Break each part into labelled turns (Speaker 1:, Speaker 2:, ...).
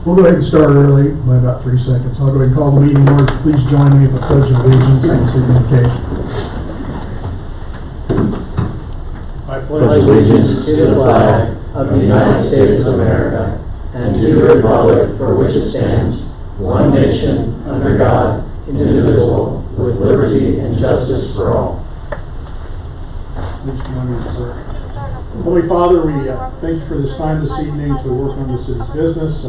Speaker 1: We'll go ahead and start early by about 3 seconds. I'll go ahead and call the meeting order. Please join me in the Pledge of Allegiance and signification.
Speaker 2: I pledge allegiance to the flag of the United States of America and to the republic for which it stands, one nation, under God, indivisible, with liberty and justice for all.
Speaker 1: Please join me in prayer. Holy Father, we thank you for this time this evening to work on the city's business.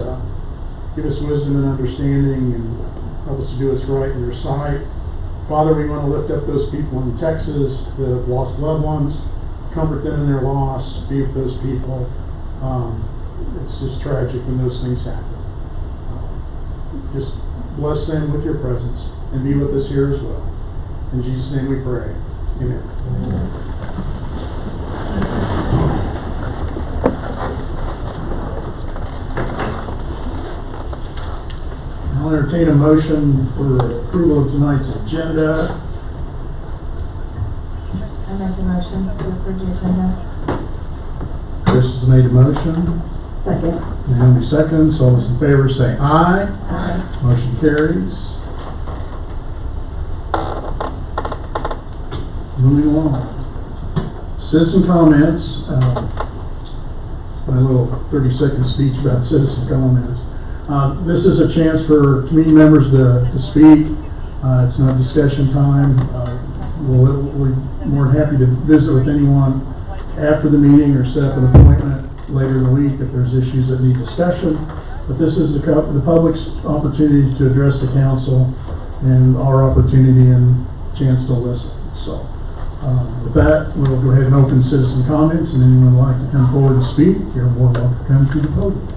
Speaker 1: Give us wisdom and understanding and help us to do what's right in your sight. Father, we want to lift up those people in Texas that have lost loved ones, comfort them in their loss, be with those people. It's just tragic when those things happen. Just bless them with your presence and be with us here as well. In Jesus' name we pray. Amen. I'll entertain a motion for approval of tonight's agenda.
Speaker 3: I make the motion to approve the agenda.
Speaker 1: Chris has made a motion.
Speaker 3: Second.
Speaker 1: Naomi seconds. All those in favor say aye.
Speaker 3: Aye.
Speaker 1: Motion carries. Moving along. Citizen comments. My little 30-second speech about citizen comments. This is a chance for community members to speak. It's not discussion time. We're more than happy to visit with anyone after the meeting or set up an appointment later in the week if there's issues that need discussion. But this is the public's opportunity to address the council and our opportunity and chance to listen. So with that, we'll go ahead and open citizen comments, and anyone would like to come forward and speak, you're more welcome to come to the podium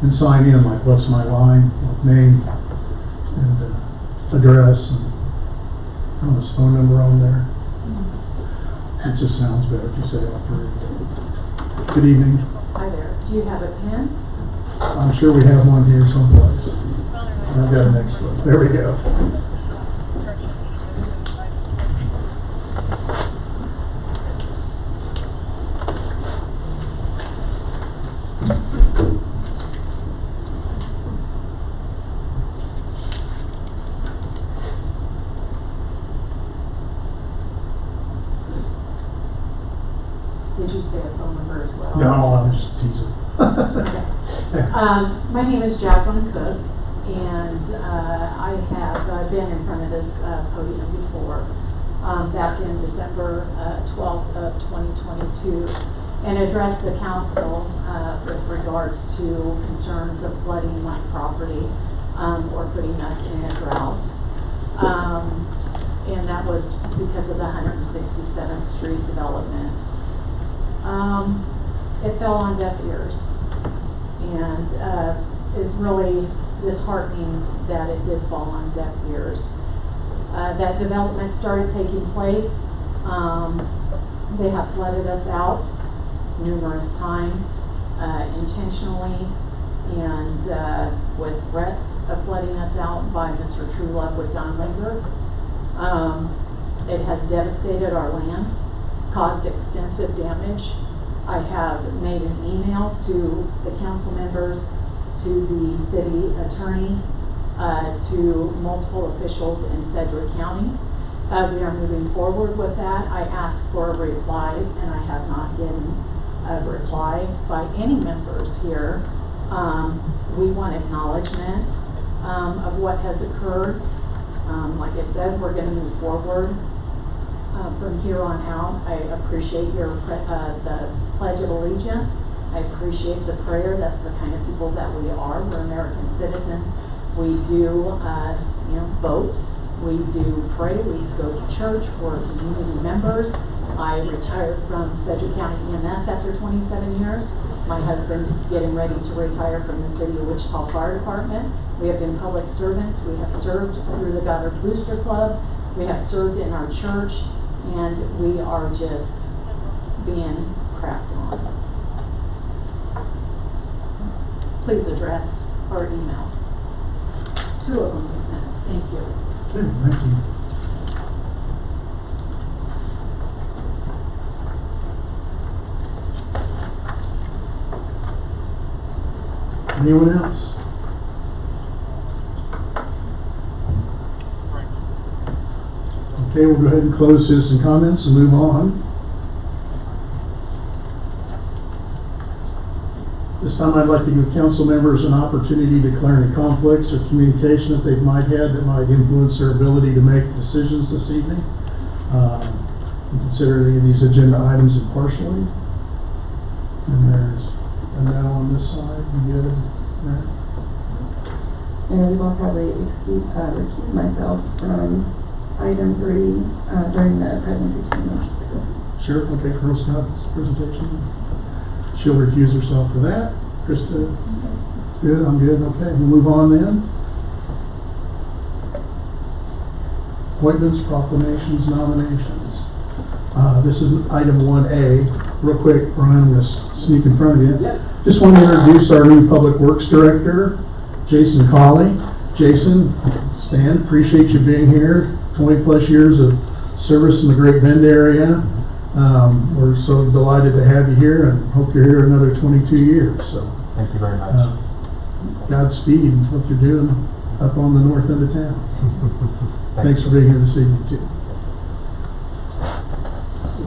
Speaker 1: and sign in, like what's my line, name, and address, and I don't know, his phone number on there. It just sounds better if you say all three. Good evening.
Speaker 3: Hi there. Do you have a pen?
Speaker 1: I'm sure we have one here someplace. I've got it next to it. There we go.
Speaker 3: Did you say a phone number as well?
Speaker 1: No, I'm just teasing.
Speaker 3: Okay. My name is Jacqueline Cook, and I have been in front of this podium before, back in December 12th of 2022, and addressed the council with regards to concerns of flooding my property or putting us in a drought. And that was because of the 167th Street development. It fell on deaf ears, and is really disheartening that it did fall on deaf ears. That development started taking place. They have flooded us out numerous times, intentionally, and with threats of flooding us out by Mr. Truelove with Don Langer. It has devastated our land, caused extensive damage. I have made an email to the council members, to the city attorney, to multiple officials in Sedgwick County. We are moving forward with that. I asked for a reply, and I have not gotten a reply by any members here. We want acknowledgement of what has occurred. Like I said, we're going to move forward from here on out. I appreciate your the Pledge of Allegiance. I appreciate the prayer. That's the kind of people that we are. We're American citizens. We do, vote. We do pray. We go to church. We're community members. I retired from Sedgwick County EMS after 27 years. My husband's getting ready to retire from the City of Wichita Fire Department. We have been public servants. We have served through the Goddard Booster Club. We have served in our church, and we are just being crapped on. Please address our email. 2 of them was sent. Thank you.
Speaker 1: Okay, thank you. Anyone else? Okay, we'll go ahead and close citizen comments and move on. This time I'd like to give council members an opportunity to declare any conflicts or communication that they might have that might influence their ability to make decisions this evening. And consider any of these agenda items impartially. And there's a no on this side. You good? Right?
Speaker 4: And I'll probably recuse myself from item 3 during the presentation.
Speaker 1: Sure, okay, Girl Scout's presentation. She'll recuse herself for that. Krista, it's good, I'm good, okay, we'll move on then. Appointments, proclamations, nominations. This is item 1A. Real quick, Brian, I'm going to sneak in front of you.
Speaker 2: Yep.
Speaker 1: Just want to introduce our new Public Works Director, Jason Colley. Jason, Stan, appreciate you being here. 20 plus years of service in the Great Bend area. We're so delighted to have you here and hope you're here another 22 years. So,
Speaker 5: Thank you very much.
Speaker 1: Godspeed in what you're doing up on the north end of town. Thanks for being here this evening too.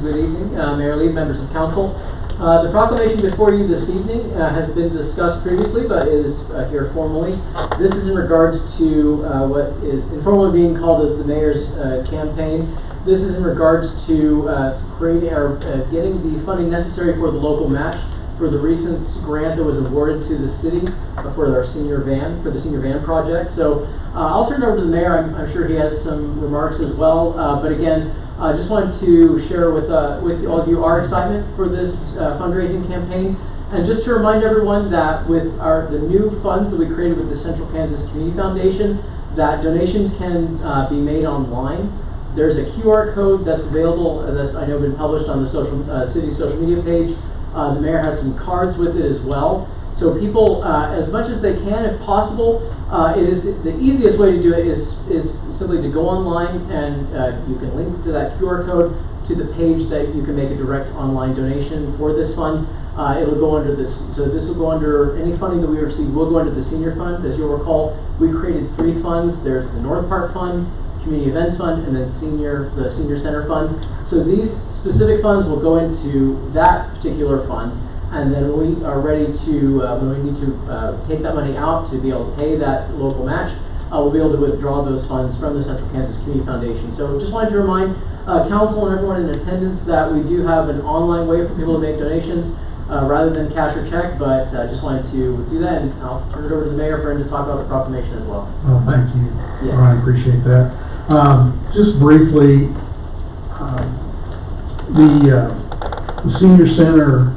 Speaker 2: Good evening, Mayor Lee, members of council. The proclamation before you this evening has been discussed previously, but is here formally. This is in regards to what is informally being called as the mayor's campaign. This is in regards to creating or getting the funding necessary for the local match for the recent grant that was awarded to the city for our senior van, for the senior van project. So I'll turn it over to the mayor. I'm sure he has some remarks as well. But again, I just wanted to share with all of you our excitement for this fundraising campaign. And just to remind everyone that with the new funds that we created with the Central Kansas Community Foundation, that donations can be made online. There's a QR code that's available, that's I know been published on the city's social media page. The mayor has some cards with it as well. So people, as much as they can, if possible, it is the easiest way to do it is simply to go online and you can link to that QR code to the page that you can make a direct online donation for this fund. It'll go under this, so this will go under any funding that we receive will go under the senior fund. As you'll recall, we created 3 funds. There's the North Park Fund, Community Events Fund, and then the Senior Center Fund. So these specific funds will go into that particular fund, and then when we are ready to, when we need to take that money out to be able to pay that local match, we'll be able to withdraw those funds from the Central Kansas Community Foundation. So just wanted to remind council and everyone in attendance that we do have an online way for people to make donations rather than cash or check, but just wanted to do that, and I'll turn it over to the mayor for him to talk about the proclamation as well.
Speaker 1: Oh, thank you.
Speaker 2: Yes.
Speaker 1: Brian, appreciate that. Just briefly, the senior center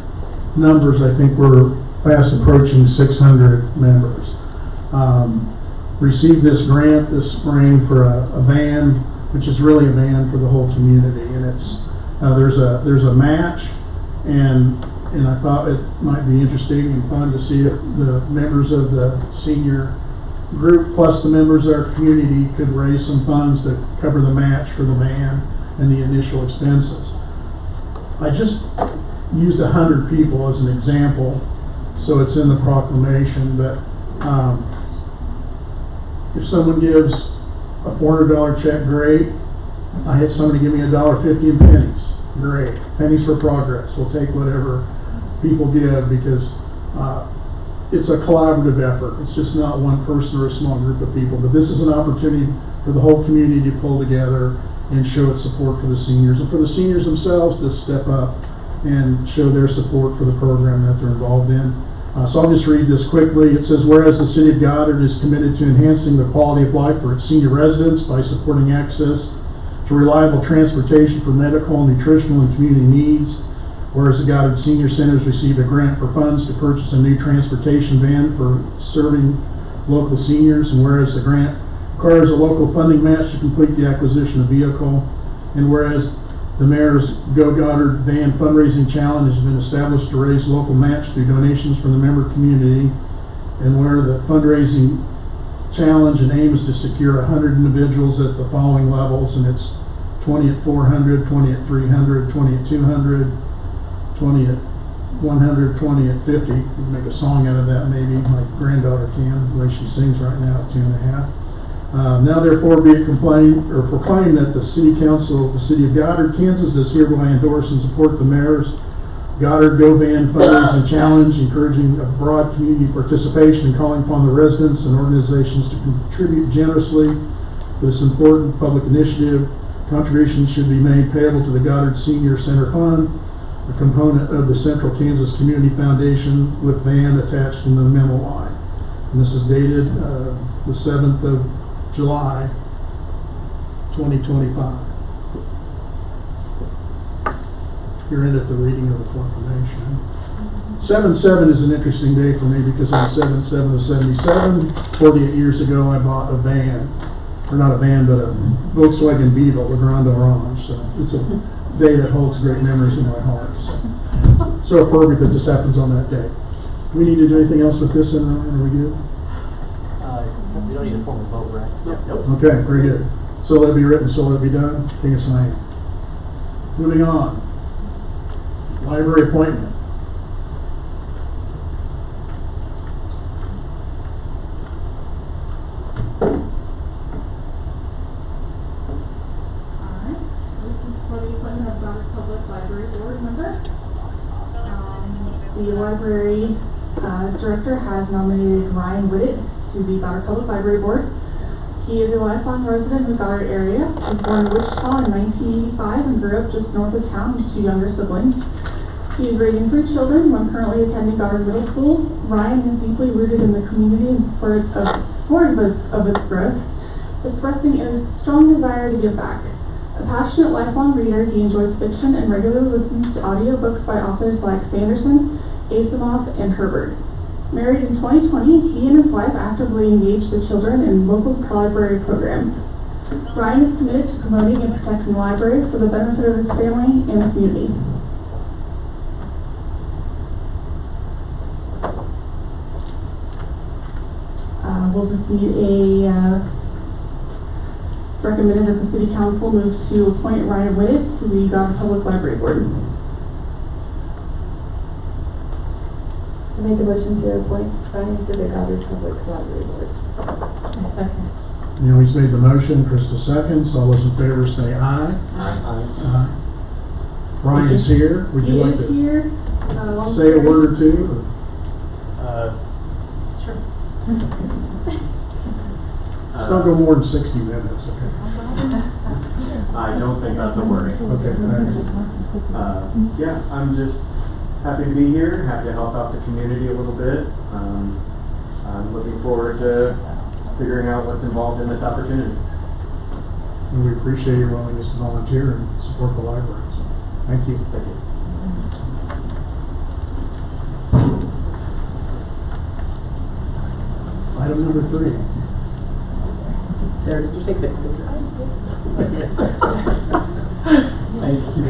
Speaker 1: numbers, I think we're fast approaching 600 members. Received this grant this spring for a van, which is really a van for the whole community, and it's there's a match, and I thought it might be interesting and fun to see if the members of the senior group plus the members of our community could raise some funds to cover the match for the van and the initial expenses. I just used 100 people as an example, so it's in the proclamation, but if someone gives a $400 check, great. I had somebody give me $1.50 in pennies, great. Pennies for progress. We'll take whatever people give because it's a collaborative effort. It's just not one person or a small group of people, but this is an opportunity for the whole community to pull together and show its support for the seniors, and for the seniors themselves to step up and show their support for the program that they're involved in. So I'll just read this quickly. It says, whereas the City of Goddard is committed to enhancing the quality of life for its senior residents by supporting access to reliable transportation for medical, nutritional, and community needs. Whereas the Goddard Senior Center has received a grant for funds to purchase a new transportation van for serving local seniors. And whereas the grant requires a local funding match to complete the acquisition of vehicle. And whereas the Mayor's Go Goddard Van Fundraising Challenge has been established to raise local match through donations from the member community. And where the fundraising challenge and aim is to secure 100 individuals at the following levels, and it's 20 at 400, 20 at 300, 20 at 200, 20 at 120 at 50. You can make a song out of that maybe. My granddaughter can, the way she sings right now at 2.5. Now therefore be it proclaimed that the City Council of the City of Goddard, Kansas does hereby endorse and support the mayor's Goddard Go Van fundraising challenge, encouraging a broad community participation and calling upon the residents and organizations to contribute generously to this important public initiative. Contributions should be made payable to the Goddard Senior Center Fund, a component of the Central Kansas Community Foundation, with van attached in the memo line. And this is dated the 7th of July, 2025. You're in at the reading of the proclamation. 7/7 is an interesting day for me because on 7/7 of 77, 48 years ago, I bought a van. Or not a van, but a Volkswagen Beetle, a Grand Orange. So it's a day that holds great memories in my heart. So appropriate that this happens on that day. Do we need to do anything else with this, Ryan? Are we good?
Speaker 2: We don't need a formal vote, right? Nope.
Speaker 1: Okay, very good. So let it be written, so let it be done. King of Siam. Moving on. Library appointment.
Speaker 5: Alright, this is for the appointment of Goddard Public Library Board member. The library director has nominated Ryan Whitted to the Goddard Public Library Board. He is a lifelong resident of the Goddard area. He was born in Wichita in 1985 and grew up just north of town with 2 younger siblings. He is raising 3 children, one currently attending Goddard Middle School. Ryan is deeply rooted in the community and supportive of its growth, expressing a strong desire to give back. A passionate lifelong reader, he enjoys fiction and regularly listens to audiobooks by authors like Sanderson, Asimov, and Herbert. Married in 2020, he and his wife actively engage the children in local library programs. Ryan is committed to promoting and protecting the library for the benefit of his family and the community. We'll just need it's recommended that the City Council move to appoint Ryan Whitted to the Goddard Public Library Board.
Speaker 4: I make a motion to appoint Ryan to the Goddard Public Library Board.
Speaker 5: I second.
Speaker 1: Naomi's made the motion, Krista seconds. All those in favor say aye.
Speaker 2: Aye.
Speaker 1: Ryan's here. Would you
Speaker 5: He
Speaker 1: like
Speaker 5: is
Speaker 1: to
Speaker 5: here.
Speaker 1: say a word or two?
Speaker 2: Sure.
Speaker 1: Don't go more than 60 minutes, okay?
Speaker 6: I don't think that's a worry.
Speaker 1: Okay, thanks.
Speaker 6: Yeah, I'm just happy to be here, happy to help out the community a little bit. I'm looking forward to figuring out what's involved in this opportunity.
Speaker 1: And we appreciate your willingness to volunteer and support the library. So, thank you.
Speaker 6: Thank you.
Speaker 1: Item number 3.
Speaker 2: Sarah, did you take the picture? Thank you.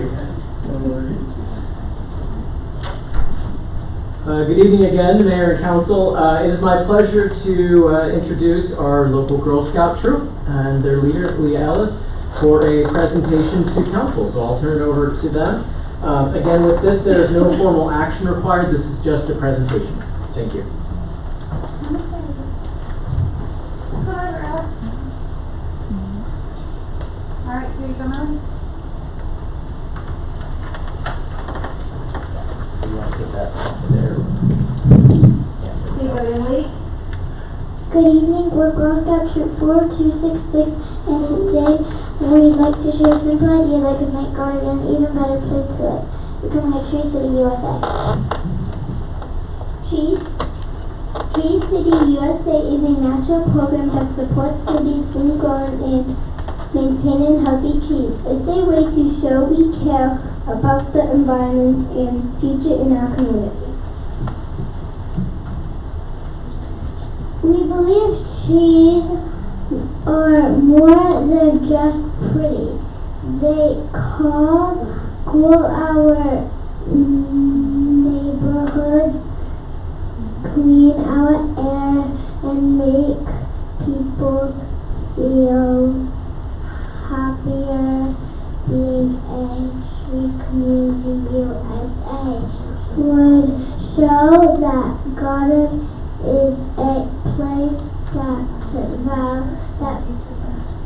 Speaker 2: Good evening again, Mayor and Council. It is my pleasure to introduce our local Girl Scout troop and their leader, Leah Ellis, for a presentation to Council. So I'll turn it over to them. Again, with this, there is no formal action required. This is just a presentation. Thank you.
Speaker 5: Alright, do you come on?
Speaker 2: You want to take that off there?
Speaker 5: Hey, go in, Lee.
Speaker 7: Good evening, we're Girl Scout Troop 4266, and today we'd like to share a simple idea that could make Goddard an even better place to live, becoming a Tree City USA. Tree City USA is a national program that supports cities in growing and maintaining healthy trees. It's a way to show we care about the environment and future in our community. We believe trees are more than just pretty. They cool our neighborhoods, clean our air, and make people feel happier being a Tree Community USA would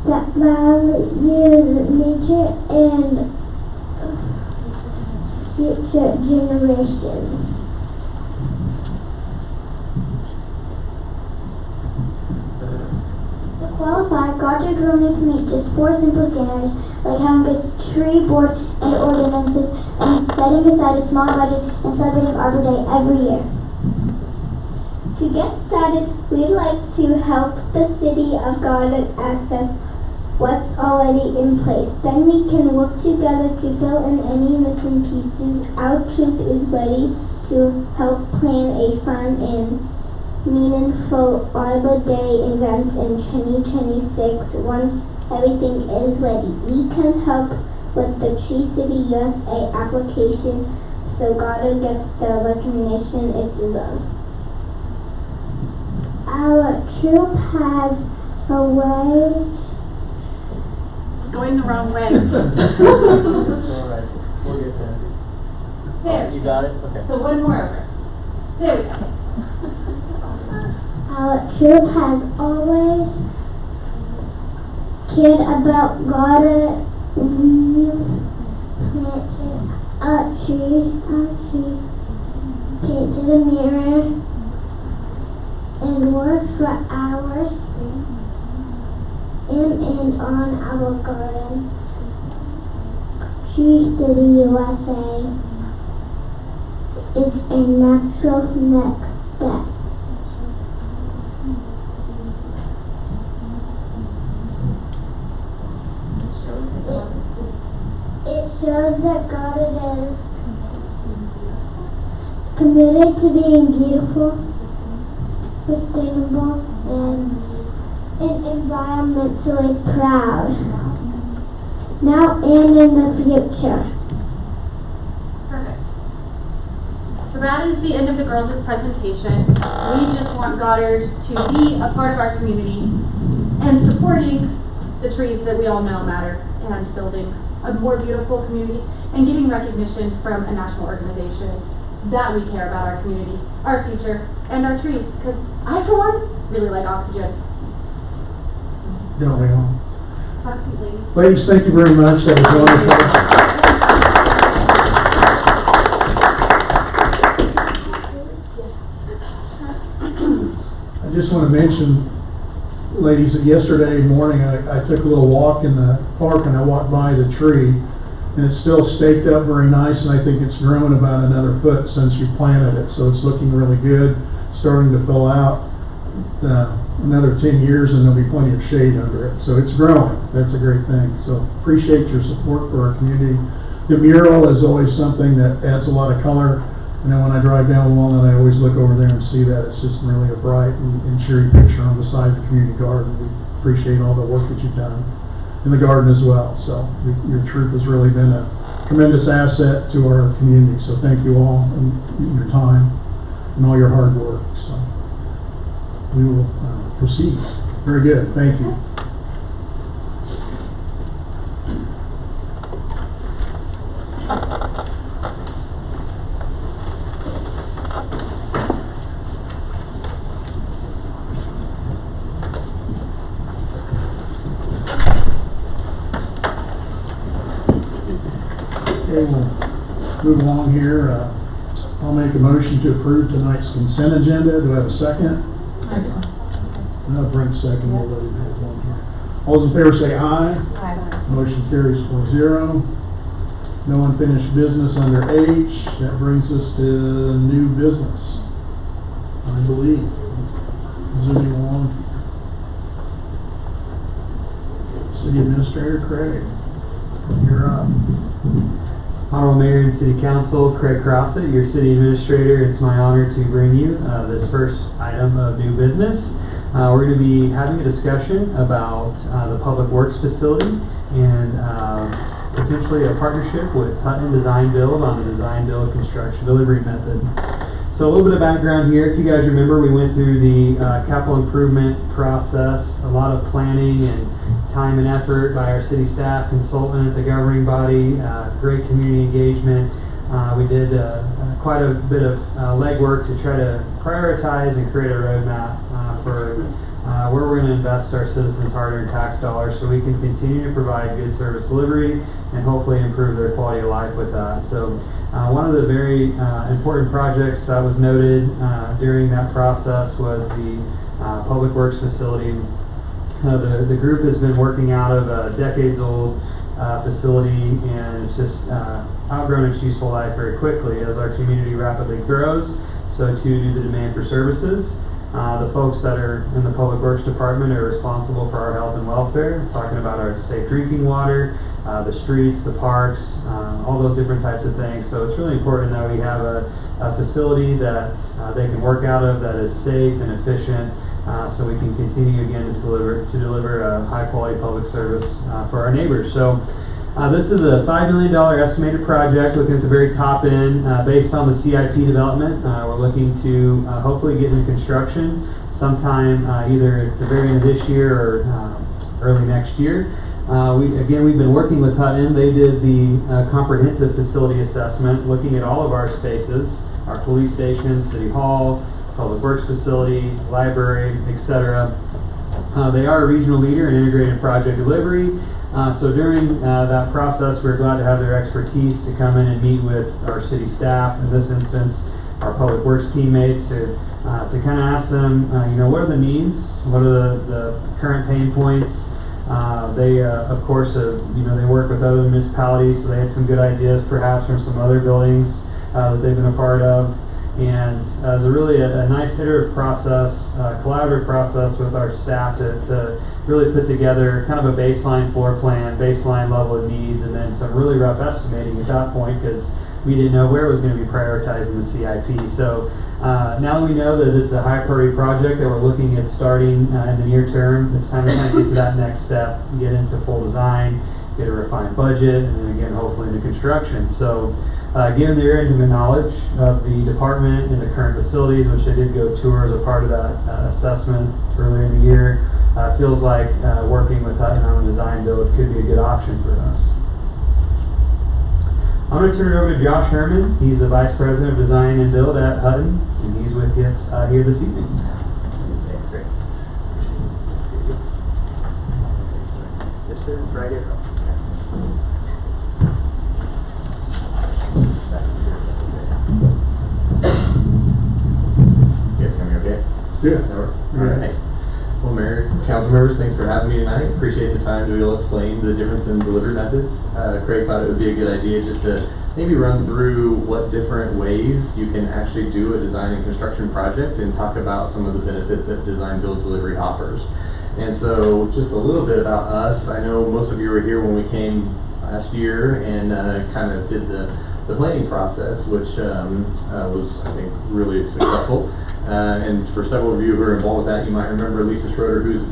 Speaker 7: that values nature and future generations. To qualify, Goddard will need to meet just 4 simple standards, like having a tree board and ordinances, and setting aside a small budget and celebrating Arbor Day every year. To get started, we'd like to help the city of Goddard assess what's already in place. Then we can work together to fill in any missing pieces. Our troop is ready to help plan a fun and meaningful Arbor Day event in 2026 once everything is ready. We can help with the Tree City USA application so Goddard gets the recognition it deserves. Our troop has a way.
Speaker 3: It's going the wrong way.
Speaker 2: Alright, we'll get there.
Speaker 3: There.
Speaker 2: You got it? Okay.
Speaker 3: So one more over. There we go.
Speaker 7: Our troop has always cared about Goddard. We planted a tree, painted a mirror, and worked for hours in and on our garden. Tree City USA is a natural next step. It shows that Goddard is committed to being beautiful, sustainable, and environmentally proud, now and in the future.
Speaker 8: Perfect. So that is the end of the girls' presentation. We just want Goddard to be a part of our community and supporting the trees that we all know matter and building a more beautiful community and getting recognition from a national organization that we care about our community, our future, and our trees. Because I, for one, really like oxygen.
Speaker 1: Don't we all?
Speaker 8: Absolutely.
Speaker 1: Ladies, thank you very much. That was wonderful. I just want to mention, ladies, that yesterday morning I took a little walk in the park and I walked by the tree and it's still staked up very nice, and I think it's grown about another foot since you planted it, so it's looking really good, starting to fill out. Another 10 years and there'll be plenty of shade under it, so it's growing. That's a great thing. So appreciate your support for our community. The mural is always something that adds a lot of color. And then when I drive down Walnut, I always look over there and see that. It's just really a bright and cheery picture on the side of the community garden. We appreciate all the work that you've done in the garden as well. So your troop has really been a tremendous asset to our community. So thank you all and your time and all your hard work. So we will proceed. Very good. Thank you. Okay, we'll move along here. I'll make a motion to approve tonight's consent agenda. Do I have a second? Brent second. We'll let him have one here. All those in favor say aye.
Speaker 3: Aye.
Speaker 1: Motion carries 4-0. No unfinished business under H. That brings us to new business, I believe. Zooming along. City Administrator Craig, you're up.
Speaker 9: Honorable Mayor and City Council, Craig Crossett, your City Administrator. It's my honor to bring you this first item of new business. We're going to be having a discussion about the Public Works Facility and potentially a partnership with Putnam Design Build on the Design Build Construction Delivery Method. So a little bit of background here. If you guys remember, we went through the capital improvement process, a lot of planning and time and effort by our city staff, consultant, the governing body, great community engagement. We did quite a bit of legwork to try to prioritize and create a roadmap for where we're going to invest our citizens' hard-earned tax dollars so we can continue to provide good service delivery and hopefully improve their quality of life with that. So one of the very important projects that was noted during that process was the Public Works facility. The group has been working out of a decades-old facility, and it's just outgrown its useful life very quickly. As our community rapidly grows, so too do the demand for services. The folks that are in the Public Works Department are responsible for our health and welfare, talking about our safe drinking water, the streets, the parks, all those different types of things. So it's really important that we have a facility that they can work out of that is safe and efficient, so we can continue again to deliver a high quality public service for our neighbors. So this is a $5 million estimated project, looking at the very top end, based on the CIP development. We're looking to hopefully get into construction sometime either at the very end of this year or early next year. We've been working with Hutton. They did the comprehensive facility assessment, looking at all of our spaces, our police station, city hall, public works facility, library, etc. They are a regional leader in integrated project delivery. So during that process, we're glad to have their expertise to come in and meet with our city staff, in this instance, our public works teammates, to kind of ask them, what are the needs, what are the current pain points. They, of course, they work with other municipalities, so they had some good ideas, perhaps from some other buildings that they've been a part of. And it was really a nice iterative process, collaborative process with our staff to really put together kind of a baseline floor plan, baseline level of needs, and then some really rough estimating at that point, because we didn't know where it was going to be prioritized in the CIP. So now that we know that it's a high priority project that we're looking at starting in the near term, it's time to kind of get to that next step, get into full design, get a refined budget, and then again, hopefully into construction. So given their intimate knowledge of the department and the current facilities, which I did go tour as a part of that assessment earlier in the year, feels like working with Hutton on a design build could be a good option for us. I'm going to turn it over to Josh Herman. He's the Vice President of Design and Build at Hutton, and he's with us here this evening.
Speaker 10: Thanks, Greg. Yes, sir. Right here. You guys hear me okay?
Speaker 1: Yeah.
Speaker 10: All right. Well, Mayor, council members, thanks for having me tonight. Appreciate the time to be able to explain the difference in delivery methods. Craig thought it would be a good idea just to maybe run through what different ways you can actually do a design and construction project and talk about some of the benefits that design build delivery offers. And so just a little bit about us. I know most of you were here when we came last year and kind of did the planning process, which was, I think, really successful. And for several of you who are involved with that, you might remember Lisa Schroeder, who's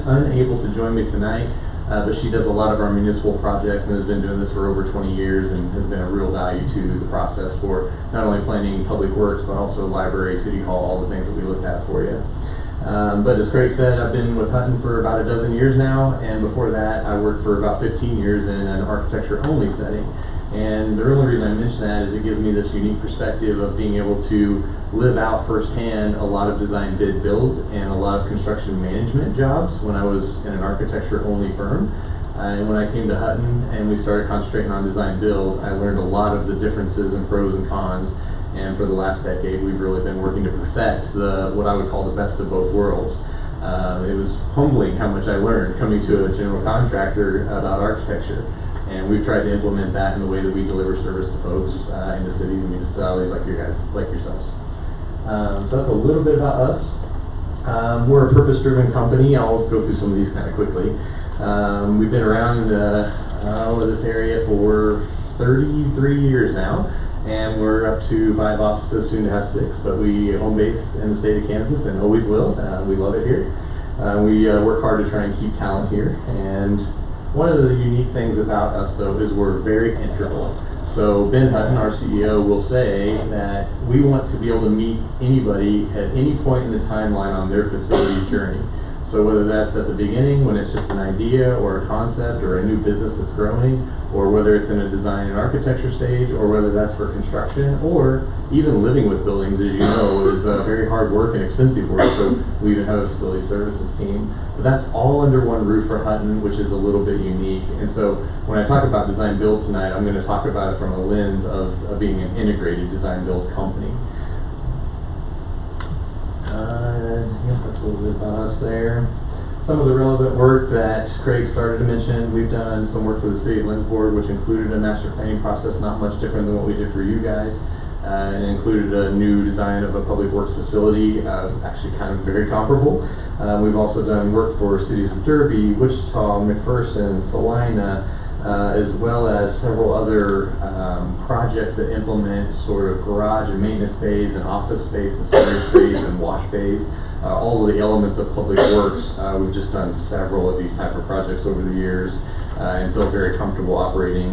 Speaker 10: unable to join me tonight, but she does a lot of our municipal projects and has been doing this for over 20 years and has been a real value to the process for not only planning public works, but also library, city hall, all the things that we looked at for you. But as Craig said, I've been with Hutton for about a dozen years now, and before that I worked for about 15 years in an architecture-only setting. And the only reason I mention that is it gives me this unique perspective of being able to live out firsthand a lot of design bid build and a lot of construction management jobs when I was in an architecture-only firm. And when I came to Hutton and we started concentrating on design build, I learned a lot of the differences and pros and cons. And for the last decade, we've really been working to perfect what I would call the best of both worlds. It was humbling how much I learned coming to a general contractor about architecture. And we've tried to implement that in the way that we deliver service to folks in the cities and municipalities like you guys, like yourselves. So that's a little bit about us. We're a purpose-driven company. I'll go through some of these kind of quickly. We've been around this area for 33 years now, and we're up to 5 offices, soon to have 6. But we home base in the state of Kansas and always will. We love it here. We work hard to try and keep talent here. And one of the unique things about us, though, is we're very integral. So Ben Hutton, our CEO, will say that we want to be able to meet anybody at any point in the timeline on their facility's journey. So whether that's at the beginning when it's just an idea or a concept or a new business that's growing, or whether it's in a design and architecture stage, or whether that's for construction, or even living with buildings, as you know, is very hard work and expensive work. So we even have a facility services team. But that's all under one roof for Hutton, which is a little bit unique. And so when I talk about design build tonight, I'm going to talk about it from a lens of being an integrated design build company. That's a little bit about us there. Some of the relevant work that Craig started to mention, we've done some work for the City of Lindsborg, which included a master planning process not much different than what we did for you guys. And included a new design of a public works facility, actually kind of very comparable. We've also done work for cities of Derby, Wichita, McPherson, Salina, as well as several other projects that implement sort of garage and maintenance bays and office space and storage bays and wash bays. All of the elements of public works. We've just done several of these type of projects over the years and feel very comfortable operating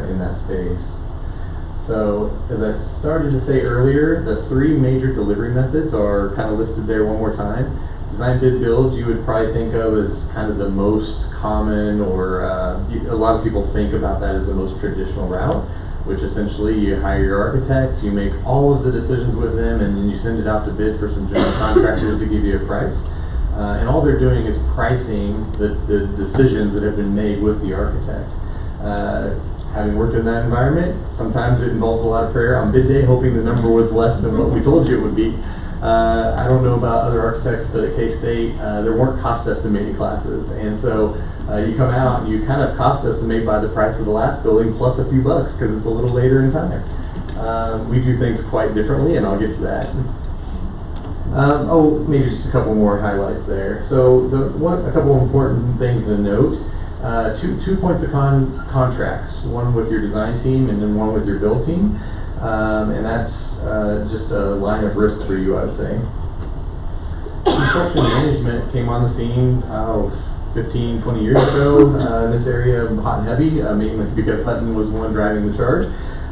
Speaker 10: in that space. So, as I started to say earlier, the three major delivery methods are kind of listed there one more time. Design, bid, build, you would probably think of as kind of the most common, or a lot of people think about that as the most traditional route, which essentially you hire your architect, you make all of the decisions with them, and then you send it out to bid for some general contractors to give you a price. And all they're doing is pricing the decisions that have been made with the architect. Having worked in that environment, sometimes it involved a lot of prayer on bid day, hoping the number was less than what we told you it would be. I don't know about other architects, but at K-State, there weren't cost estimating classes. And so you come out and you kind of cost estimate by the price of the last building plus a few bucks because it's a little later in time. We do things quite differently, and I'll get to that. Maybe just a couple more highlights there. So a couple important things to note. Two points of contracts, one with your design team and then one with your build team. And that's just a line of risk for you, I would say. Construction management came on the scene 15, 20 years ago in this area, hot and heavy, mainly because Hutton was the one driving the charge.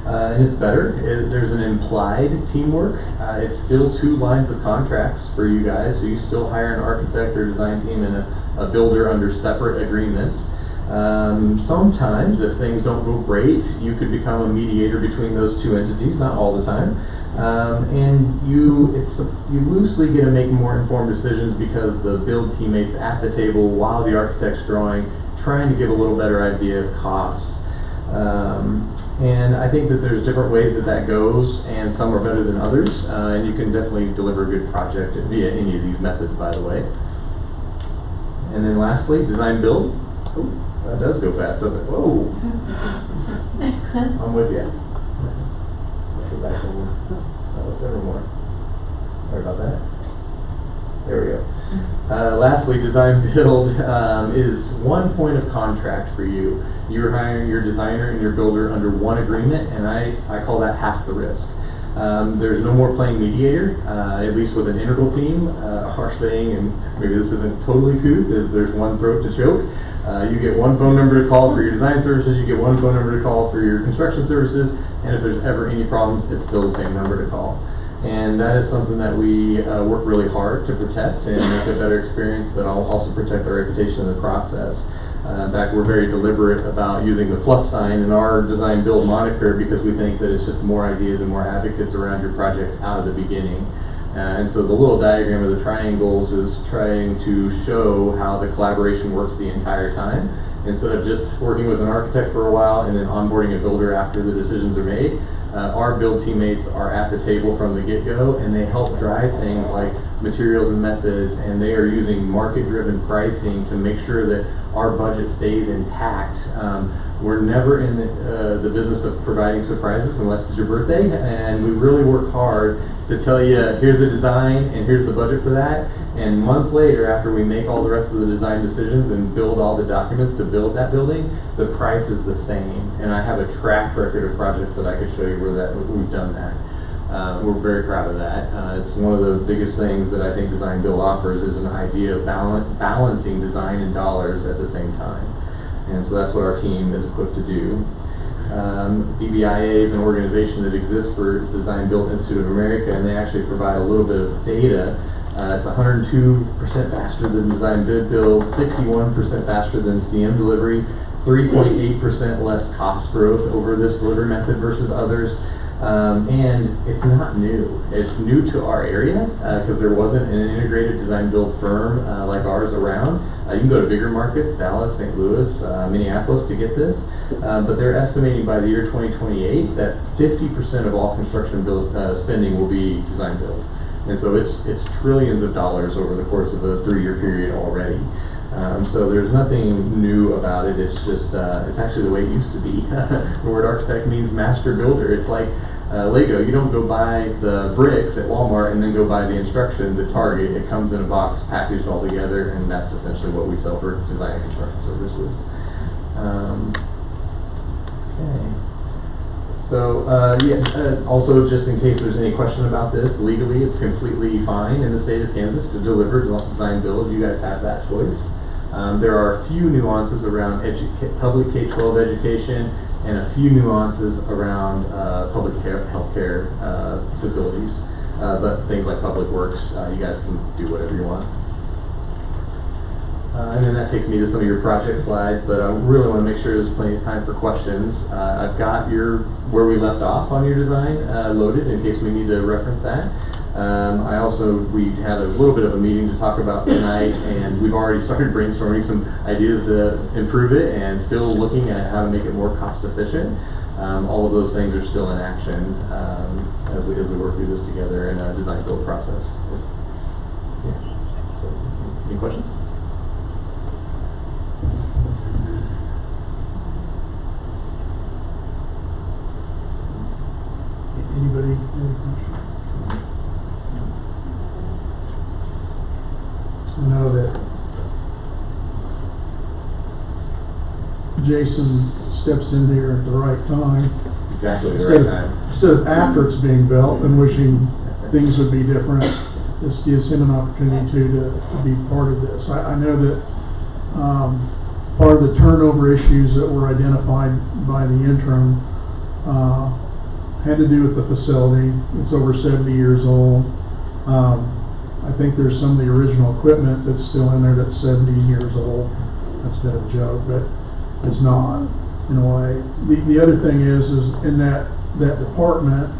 Speaker 10: And it's better. There's an implied teamwork. It's still two lines of contracts for you guys, so you still hire an architect or design team and a builder under separate agreements. Sometimes, if things don't go great, you could become a mediator between those two entities, not all the time. And you loosely get to make more informed decisions because the build teammates at the table while the architect's drawing, trying to give a little better idea of cost. And I think that there's different ways that goes, and some are better than others, and you can definitely deliver a good project via any of these methods, by the way. And then lastly, design build. Oh, that does go fast, doesn't it? Whoa! I'm with you. Let's go back over. Several more. Sorry about that. There we go. Lastly, design build is one point of contract for you. You're hiring your designer and your builder under one agreement, and I call that half the risk. There's no more playing mediator, at least with an integral team. Our saying, and maybe this isn't totally couth, is there's one throat to choke. You get one phone number to call for your design services, you get one phone number to call for your construction services, and if there's ever any problems, it's still the same number to call. And that is something that we work really hard to protect and make a better experience, but also protect our reputation in the process. In fact, we're very deliberate about using the plus sign in our design build moniker because we think that it's just more ideas and more advocates around your project out of the beginning. And so the little diagram of the triangles is trying to show how the collaboration works the entire time. Instead of just working with an architect for a while and then onboarding a builder after the decisions are made, our build teammates are at the table from the get-go, and they help drive things like materials and methods, and they are using market-driven pricing to make sure that our budget stays intact. We're never in the business of providing surprises unless it's your birthday, and we really work hard to tell you, here's the design and here's the budget for that, and months later, after we make all the rest of the design decisions and build all the documents to build that building, the price is the same. And I have a track record of projects that I could show you where we've done that. We're very proud of that. It's one of the biggest things that I think design build offers is an idea of balancing design and dollars at the same time. And so that's what our team is equipped to do. DBIA is an organization that exists for its Design Build Institute of America, and they actually provide a little bit of data It's 102% faster than design bid build, 61% faster than CM delivery, 3.8% less cost growth over this delivery method versus others. And it's not new. It's new to our area because there wasn't an integrated design build firm like ours around. You can go to bigger markets, Dallas, St. Louis, Minneapolis to get this. But they're estimating by the year 2028 that 50% of all construction build spending will be design build. And so it's trillions of dollars over the course of a 3-year period already. So there's nothing new about it. It's just, it's actually the way it used to be. The word architect means master builder. It's like Lego. You don't go buy the bricks at Walmart and then go buy the instructions at Target. It comes in a box packaged all together, and that's essentially what we sell for design and construction services. Okay. So, also just in case there's any question about this, legally it's completely fine in the state of Kansas to deliver design build. You guys have that choice. There are a few nuances around public K-12 education and a few nuances around public healthcare facilities. But things like public works, you guys can do whatever you want. And then that takes me to some of your project slides, but I really want to make sure there's plenty of time for questions. I've got where we left off on your design loaded in case we need to reference that. We had a little bit of a meeting to talk about tonight, and we've already started brainstorming some ideas to improve it and still looking at how to make it more cost efficient. All of those things are still in action as we work through this together in a design build process. Yeah. So, any questions?
Speaker 1: Anybody have any questions? I know that Jason steps in here at the right time.
Speaker 10: Exactly the right time.
Speaker 1: Instead of after it's being built and wishing things would be different, this gives him an opportunity to be part of this. I know that part of the turnover issues that were identified by the interim had to do with the facility. It's over 70 years old. I think there's some of the original equipment that's still in there that's 70 years old. That's a bit of a joke, but it's not in a way. The other thing is in that department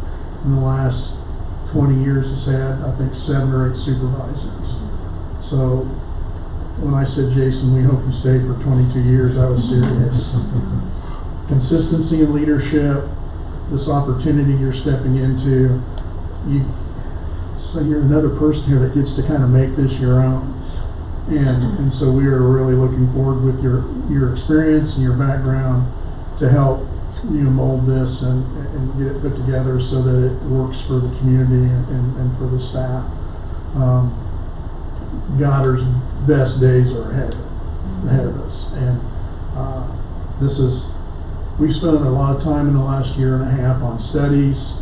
Speaker 1: in the last 20 years has had, I think, 7 or 8 supervisors. So when I said, Jason, we hope you stay for 22 years, I was serious. Consistency in leadership, this opportunity you're stepping into, so you're another person here that gets to kind of make this your own. And so we are really looking forward with your experience and your background to help mold this and get it put together so that it works for the community and for the staff. Goddard's best days are ahead of us, and we've spent a lot of time in the last year and a half on studies.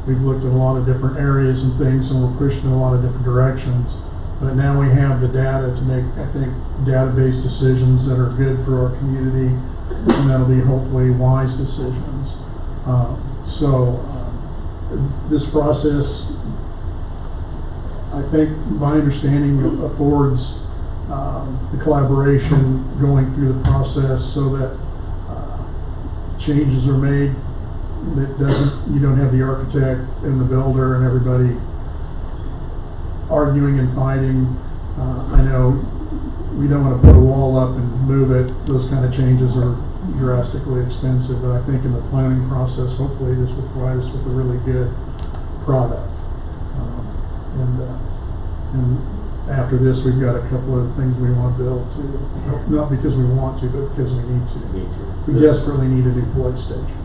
Speaker 1: We've looked at a lot of different areas and things, and we're pushed in a lot of different directions. But now we have the data to make, I think, database decisions that are good for our community, and that'll be hopefully wise decisions. This process, I think, my understanding, affords the collaboration going through the process so that changes are made. You don't have the architect and the builder and everybody arguing and fighting. I know we don't want to put a wall up and move it. Those kind of changes are drastically expensive, but I think in the planning process, hopefully this will provide us with a really good product. And after this, we've got a couple of things we want to build too. Not because we want to, but because we need to. We desperately need a new flood station.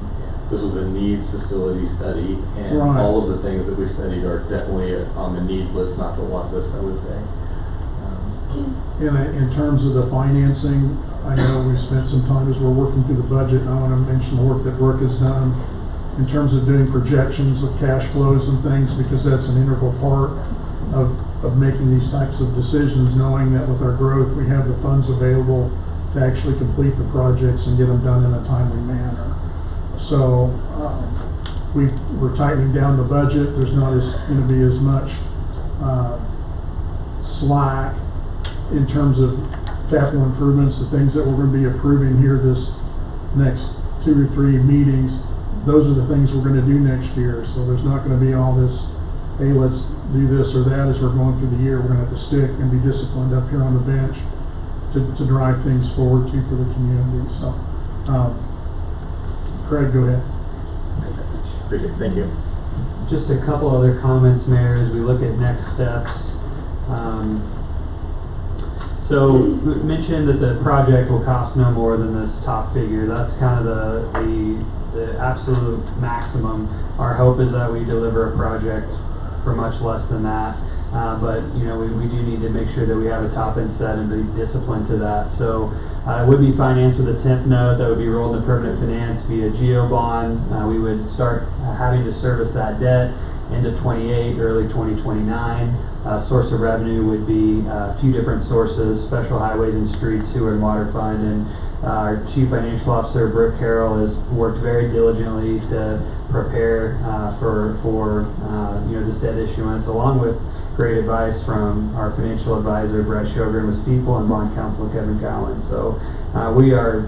Speaker 10: This was a needs facility study, and
Speaker 1: right.
Speaker 10: All of the things that we studied are definitely on the needs list, not the want list, I would say.
Speaker 1: In terms of the financing, I know we've spent some time as we're working through the budget, and I want to mention the work that Brooke has done in terms of doing projections of cash flows and things, because that's an integral part of making these types of decisions, knowing that with our growth we have the funds available to actually complete the projects and get them done in a timely manner. So we're tightening down the budget. There's not going to be as much slack in terms of capital improvements, the things that we're gonna be approving here this next 2 or 3 meetings. Those are the things we're gonna do next year. So there's not gonna be all this, hey, let's do this or that as we're going through the year. We're gonna have to stick and be disciplined up here on the bench to drive things forward too for the community. So, Craig, go ahead.
Speaker 10: Appreciate it, thank you.
Speaker 9: Just a couple other comments, Mayor, as we look at next steps. So we mentioned that the project will cost no more than this top figure. That's kind of the absolute maximum. Our hope is that we deliver a project for much less than that. But you know, we do need to make sure that we have a top end set and be disciplined to that. So it would be financed with a temp note that would be rolled into permanent finance via GEO bond. We would start having to service that debt into 28, early 2029. Source of revenue would be a few different sources: special highways and streets, sewer and water fund. And our Chief Financial Officer, Brooke Carroll, has worked very diligently to prepare for you know, this debt issuance, along with great advice from our financial advisor, Brett Sjogren with Stifel, and bond counsel, Kevin Cowan. So we are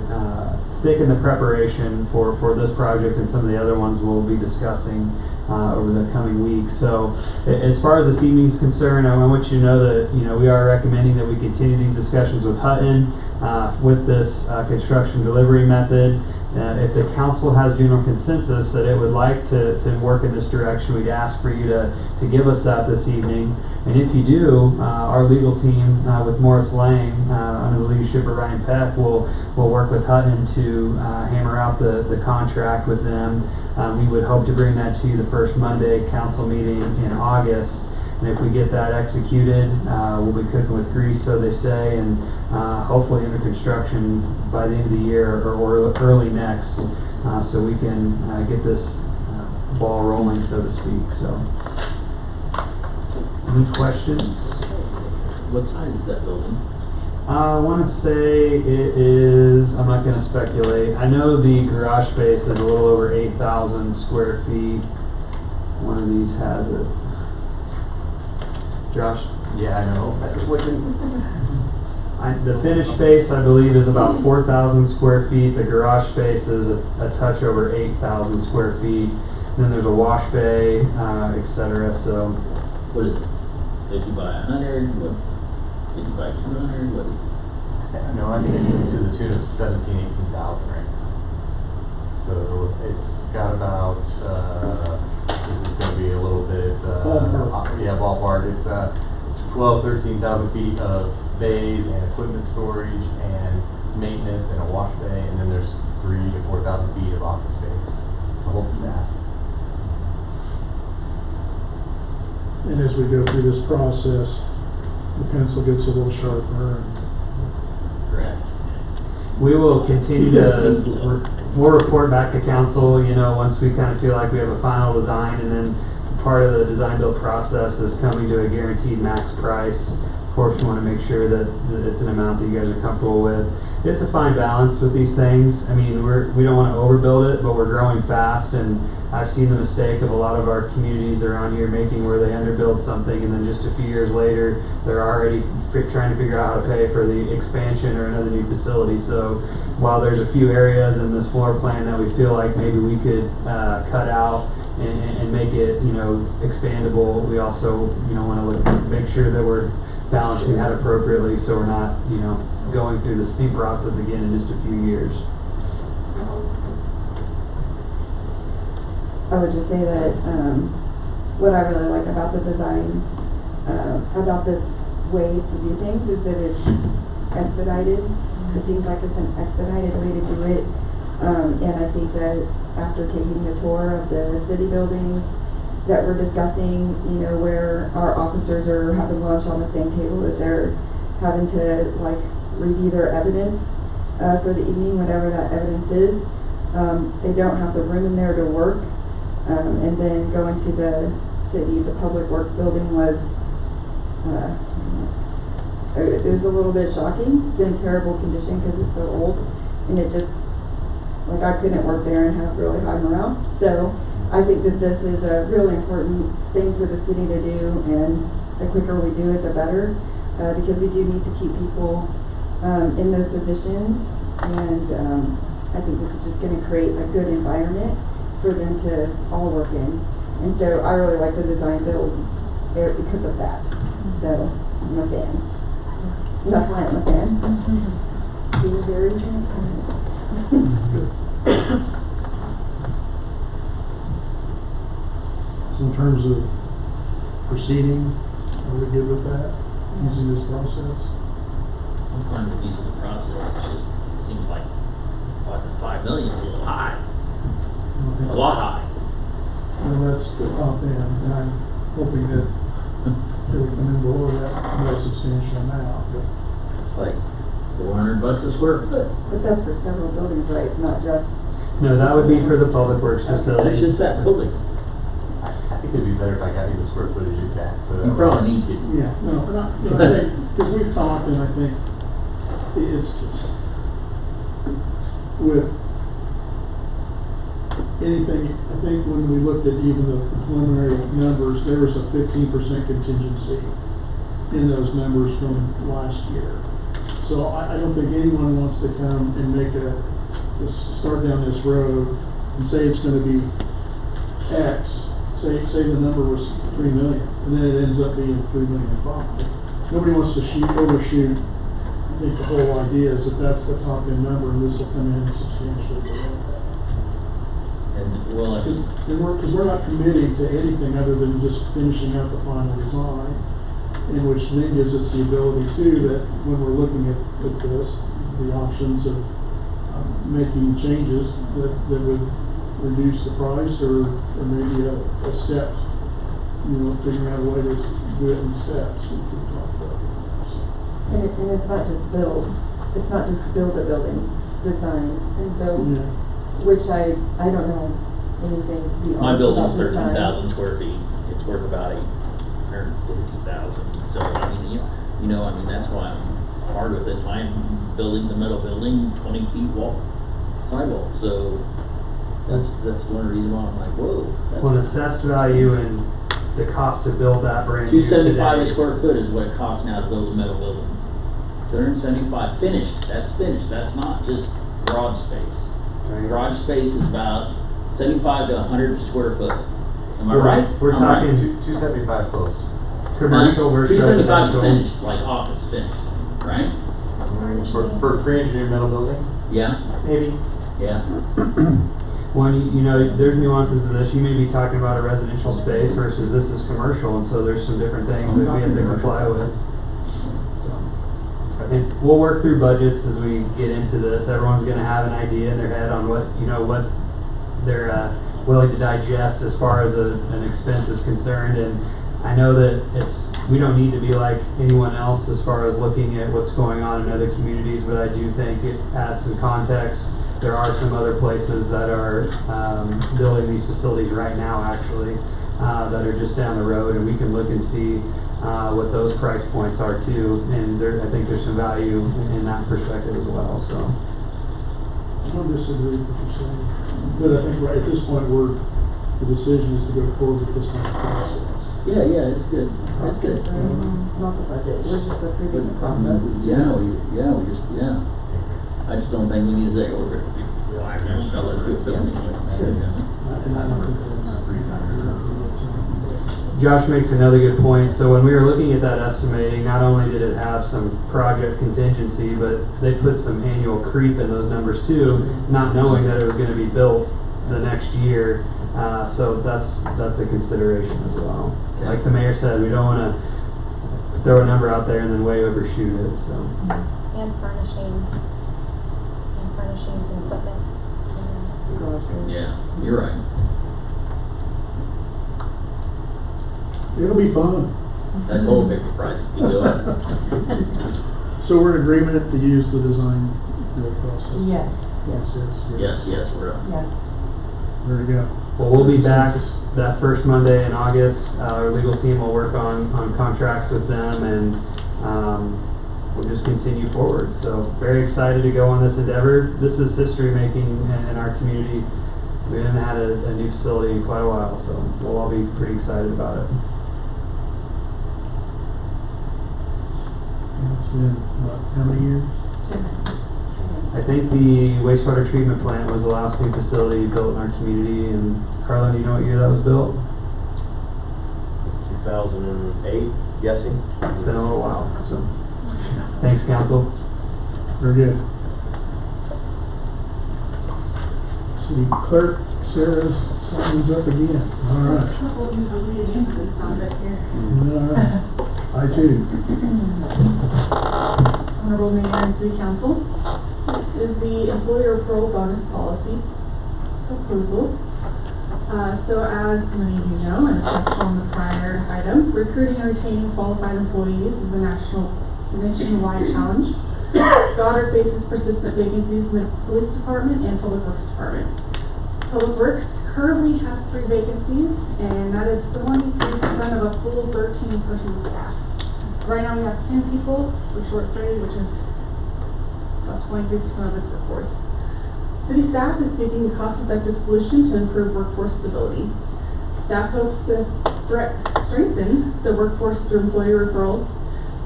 Speaker 9: thick in the preparation for this project and some of the other ones we'll be discussing over the coming weeks. So as far as this evening's concerned, I want you to know that, you know, we are recommending that we continue these discussions with Hutton with this construction delivery method. If the council has general consensus that it would like to work in this direction, we'd ask for you to give us that this evening. And if you do, our legal team with Morris Lang, under the leadership of Ryan Peck, will work with Hutton to hammer out the contract with them. We would hope to bring that to you the first Monday council meeting in August. And if we get that executed, we'll be cooking with grease, so they say, and hopefully under construction by the end of the year or early next, so we can get this ball rolling, so to speak. So, any questions?
Speaker 2: What size is that building?
Speaker 9: I want to say it is, I'm not going to speculate. I know the garage space is a little over 8,000 square feet. One of these has it. Josh?
Speaker 10: Yeah, I know.
Speaker 9: The finished space, I believe, is about 4,000 square feet. The garage space is a touch over 8,000 square feet. Then there's a wash bay, etc. So,
Speaker 2: What is it? If you buy 100, what? If you buy 200, what is it?
Speaker 10: No, I think it's to the tune of 17,000, 18,000 right now. So it's got about, this is going to be a little bit, yeah, ballpark. It's 12,000, 13,000 feet of bays and equipment storage and maintenance and a wash bay, and then there's 3,000 to 4,000 feet of office space to hold staff.
Speaker 1: And as we go through this process, the pencil gets a little sharper.
Speaker 2: Correct.
Speaker 9: we will continue to, we'll report back to council, you know, once we kind of feel like we have a final design, and then part of the design build process is coming to a guaranteed max price. Of course, we want to make sure that it's an amount that you guys are comfortable with. It's a fine balance with these things. I mean, we don't want to overbuild it, but we're growing fast, and I've seen the mistake of a lot of our communities around here making where they underbuild something, and then just a few years later, they're already trying to figure out how to pay for the expansion or another new facility. So while there's a few areas in this floor plan that we feel like maybe we could cut out and make it, you know, expandable, we also, you know, want to make sure that we're balancing that appropriately, so we're not, you know, going through the steep process again in just a few years.
Speaker 4: I would just say that what I really like about the design, about this way to do things, is that it's expedited. It seems like it's an expedited way to do it, and I think that after taking a tour of the city buildings that we're discussing, you know, where our officers are having lunch on the same table, that they're having to like review their evidence for the evening, whatever that evidence is. They don't have the room in there to work. And then going to the city, the Public Works building was, it was a little bit shocking. It's in terrible condition because it's so old, and it just, like, I couldn't work there and have really high morale. So I think that this is a really important thing for the city to do, and the quicker we do it, the better, because we do need to keep people in those positions, and I think this is just going to create a good environment for them to all work in. And so I really like the design build because of that. So I'm a fan. That's why I'm a fan. Being very transparent.
Speaker 1: So in terms of proceeding, are we good with that, using this process?
Speaker 2: I'm fine with using the process, it just seems like 5 million is a little high, a lot high.
Speaker 1: Well, that's the top end, and I'm hoping that it would come in below that by a substantial amount, but
Speaker 2: It's like $400 a square foot.
Speaker 4: But that's for several buildings, right? It's not just.
Speaker 9: No, that would be for the public works
Speaker 2: That's
Speaker 9: facility.
Speaker 2: just that building,
Speaker 10: I think it'd be better if I got you the square footage exact, so that.
Speaker 2: you probably need to.
Speaker 1: yeah, no, but I think, because we've talked, and I think it's just, with anything, I think when we looked at even the preliminary numbers, there was a 15% contingency in those numbers from last year. So I don't think anyone wants to come and make start down this road and say it's gonna be X, say the number was 3 million, and then it ends up being 3.5 million. Nobody wants to overshoot. I think the whole idea is that that's the top end number, and this will come in substantially below that.
Speaker 2: And, well,
Speaker 1: Because we're not committing to anything other than just finishing out the final design, in which then gives us the ability too, that when we're looking at this, the options of making changes that would reduce the price, or maybe a step, figuring out a way to do it in steps, which we talked about.
Speaker 4: And it's not just build. It's not just build a building. It's design and build,
Speaker 1: Yeah.
Speaker 4: which I don't know anything to be honest
Speaker 2: my building's
Speaker 4: about design.
Speaker 2: 13,000 square feet, it's worth about 850,000, so I mean, I mean, that's why I'm hard with it. My building's a metal building, 20 feet sidewalk, so that's one reason why I'm like, whoa.
Speaker 9: Well, assessed value and the cost to build that brand new
Speaker 2: $275 a
Speaker 9: today.
Speaker 2: square foot is what it costs now to build a metal building. $275 finished, that's not just garage space.
Speaker 9: Right.
Speaker 2: Garage space is about 75 to 100 square foot. Am I right?
Speaker 9: We're
Speaker 2: I'm right.
Speaker 9: talking
Speaker 10: 275 close.
Speaker 9: commercial versus
Speaker 2: 275 is
Speaker 9: residential.
Speaker 2: finished, like office finished, right?
Speaker 10: For pre-engineered metal building?
Speaker 2: Yeah,
Speaker 10: Maybe.
Speaker 2: yeah.
Speaker 9: One, there's nuances to this. You may be talking about a residential space versus this is commercial, and so there's some different things that we have to comply with. And we'll work through budgets as we get into this. Everyone's gonna have an idea in their head on what they're willing to digest as far as an expense is concerned. And I know that we don't need to be like anyone else as far as looking at what's going on in other communities, but I do think it adds some context. There are some other places that are building these facilities right now, actually, that are just down the road, and we can look and see what those price points are too. And I think there's some value in that perspective as well. So
Speaker 1: I don't disagree with what you're saying, but I think right at this point, the decision is to go forward with this kind of process.
Speaker 2: Yeah, it's good. That's good.
Speaker 4: Not the budget. We're just approving the process.
Speaker 2: I just don't think we need to say, oh, we're $5 million building.
Speaker 1: And I don't think that's
Speaker 9: Josh makes another good point. So when we were looking at that estimating, not only did it have some project contingency, but they put some annual creep in those numbers too, not knowing that it was going to be built the next year. So that's a consideration as well.
Speaker 2: Okay.
Speaker 9: Like the mayor said, we don't want to throw a number out there and then way overshoot it. So
Speaker 3: And furnishings and equipment.
Speaker 2: Yeah, you're right.
Speaker 1: It'll be fun.
Speaker 2: That total paper price if you do it.
Speaker 1: So we're in agreement to use the design build process?
Speaker 4: Yes.
Speaker 2: Yes, we're up.
Speaker 4: Yes.
Speaker 1: There we go.
Speaker 9: well, we'll be back that first Monday in August. Our legal team will work on contracts with them, and we'll just continue forward. So very excited to go on this endeavor. This is history making in our community. We haven't had a new facility in quite a while, so we'll all be pretty excited about it.
Speaker 1: It's been, what, how many years?
Speaker 9: I think the wastewater treatment plant was the last new facility built in our community, and Harlan, do you know what year that was built?
Speaker 10: 2008, guessing?
Speaker 9: It's been a little while, so. Thanks, council.
Speaker 1: Very good. City clerk, Sarah's signs up again. All right. All right. I too.
Speaker 5: Honorable Mayor and City Council, this is the employer referral bonus policy proposal. So as many of you know, and touched on the prior item, recruiting and retaining qualified employees is a nationwide challenge. Goddard faces persistent vacancies in the police department and public works department. Public works currently has 3 vacancies, and that is 43% of a full 13-person staff. So right now we have 10 people, we're short 3, which is about 23% of its workforce. City staff is seeking a cost-effective solution to improve workforce stability. Staff hopes to strengthen the workforce through employee referrals.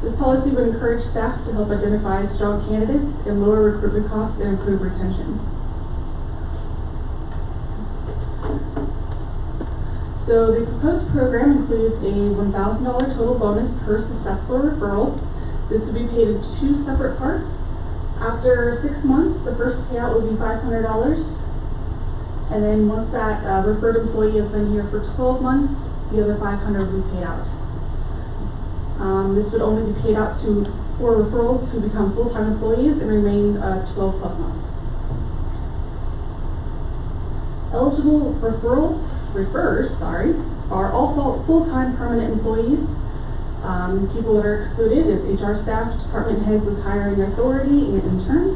Speaker 5: This policy would encourage staff to help identify strong candidates and lower recruitment costs and improve retention. So the proposed program includes a $1,000 total bonus per successful referral. This would be paid in 2 separate parts. After 6 months, the first payout would be $500. And then once that referred employee has been here for 12 months, the other $500 would be paid out. This would only be paid out to 4 referrals who become full-time employees and remain 12 plus months. Eligible referrers are all full-time permanent employees. People that are excluded is HR staff, department heads with hiring authority, and interns.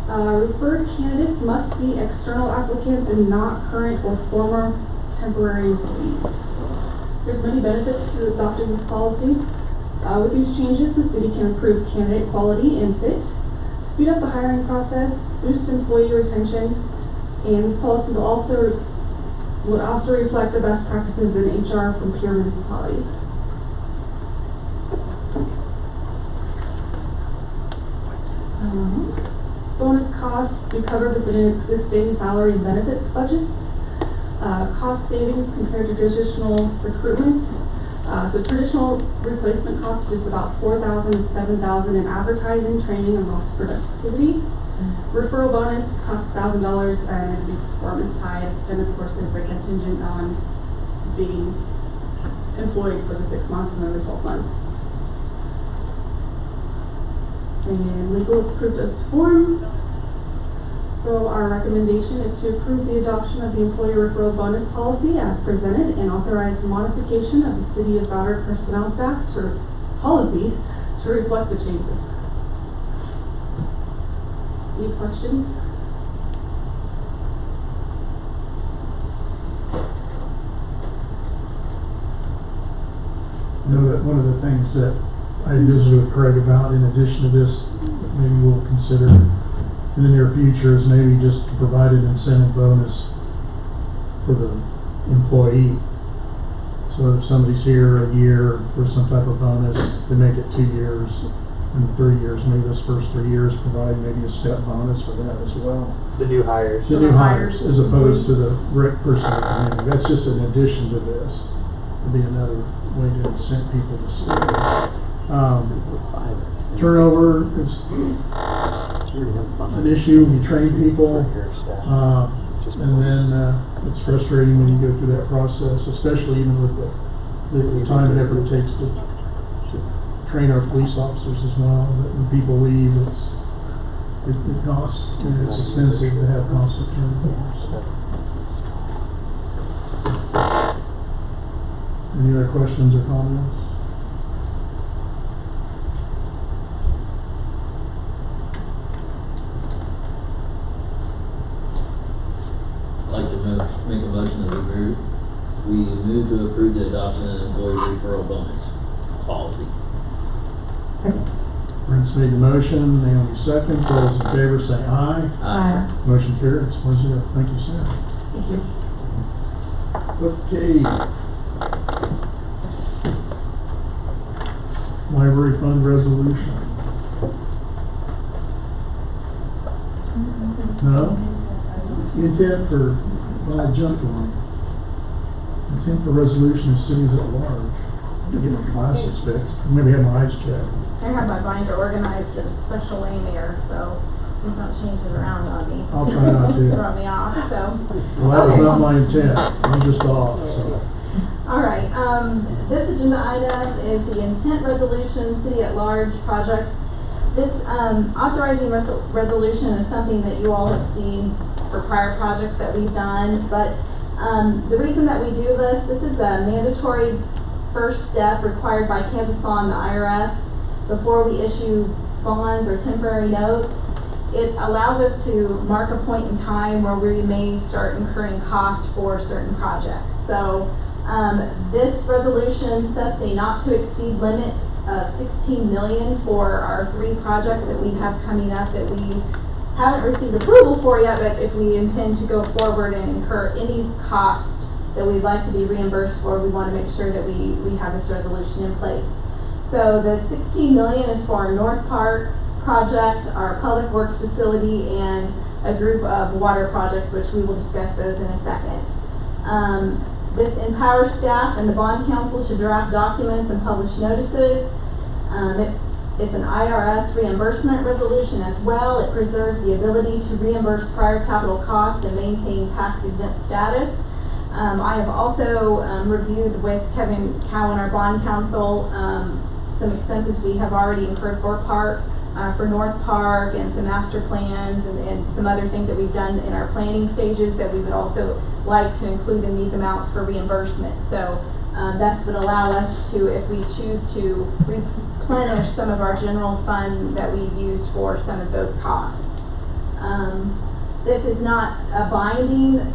Speaker 5: Referred candidates must be external applicants and not current or former temporary employees. There's many benefits to adopting this policy. With these changes, the city can improve candidate quality and fit, speed up the hiring process, boost employee retention, and this policy will also reflect the best practices in HR from peer municipalities. Bonus costs be covered within existing salary and benefit budgets. Cost savings compared to traditional recruitment. So traditional replacement cost is about $4,000 to $7,000 in advertising, training, and lost productivity. Referral bonus costs $1,000 and it'd be performance tied, and of course it's contingent on being employed for the 6 months and then the 12 months. And legal is approved as to form. So our recommendation is to approve the adoption of the employee referral bonus policy as presented and authorize the modification of the City of Goddard personnel staff policy to reflect the changes. Any questions?
Speaker 1: I know that one of the things that I visited with Craig about, in addition to this, that maybe we'll consider in the near future, is maybe just to provide an incentive bonus for the employee. So if somebody's here a year for some type of bonus, they make it 2 years and 3 years, maybe those first 3 years provide maybe a step bonus for that as well.
Speaker 9: The new hires.
Speaker 1: The new hires, as opposed to the person coming in. That's just an addition to this. It'd be another way to incent people to stay. Turnover is an issue. You train people, and then it's frustrating when you go through that process, especially even with the time and effort it takes to train our police officers as well. That when people leave, it costs, and it's expensive to have constant turnover. Any other questions or comments?
Speaker 2: I'd like to make a motion that we move to approve the adoption of the employee referral bonus policy.
Speaker 1: Brent's made the motion, Naomi seconds. All those in favor say aye.
Speaker 2: Aye.
Speaker 1: Motion carries 4-0. Thank you, Sarah.
Speaker 5: Thank you.
Speaker 1: Okay. library fund resolution. No? Intent for, well, I jumped one. Intent for resolution of cities at large. To get my glasses fixed. Maybe have my eyes checked.
Speaker 11: I have my binder organized in a special way there, so please don't change it around on me.
Speaker 1: I'll try not to.
Speaker 11: Throw me off, so.
Speaker 1: Well, that was
Speaker 11: Okay.
Speaker 1: not my intent. I'm just off, so.
Speaker 11: All right, this agenda item is the intent resolution, city at large projects. This, authorizing resolution is something that you all have seen for prior projects that we've done, but, the reason that we do this is a mandatory first step required by Kansas law and the IRS before we issue bonds or temporary notes. It allows us to mark a point in time where we may start incurring costs for certain projects. So this resolution sets a not to exceed limit of 16 million for our 3 projects that we have coming up that we haven't received approval for yet, but if we intend to go forward and incur any cost that we'd like to be reimbursed for, we want to make sure that we have this resolution in place. So the 16 million is for our North Park project, our public works facility, and a group of water projects, which we will discuss those in a second. This empowers staff and the bond council to draft documents and publish notices. It's an IRS reimbursement resolution as well. It preserves the ability to reimburse prior capital costs and maintain tax exempt status. I have also reviewed with Kevin Cowan, our bond counsel, some expenses we have already incurred for North Park, and some master plans and some other things that we've done in our planning stages that we would also like to include in these amounts for reimbursement. So that's would allow us to, if we choose to replenish some of our general fund that we've used for some of those costs. This is not a binding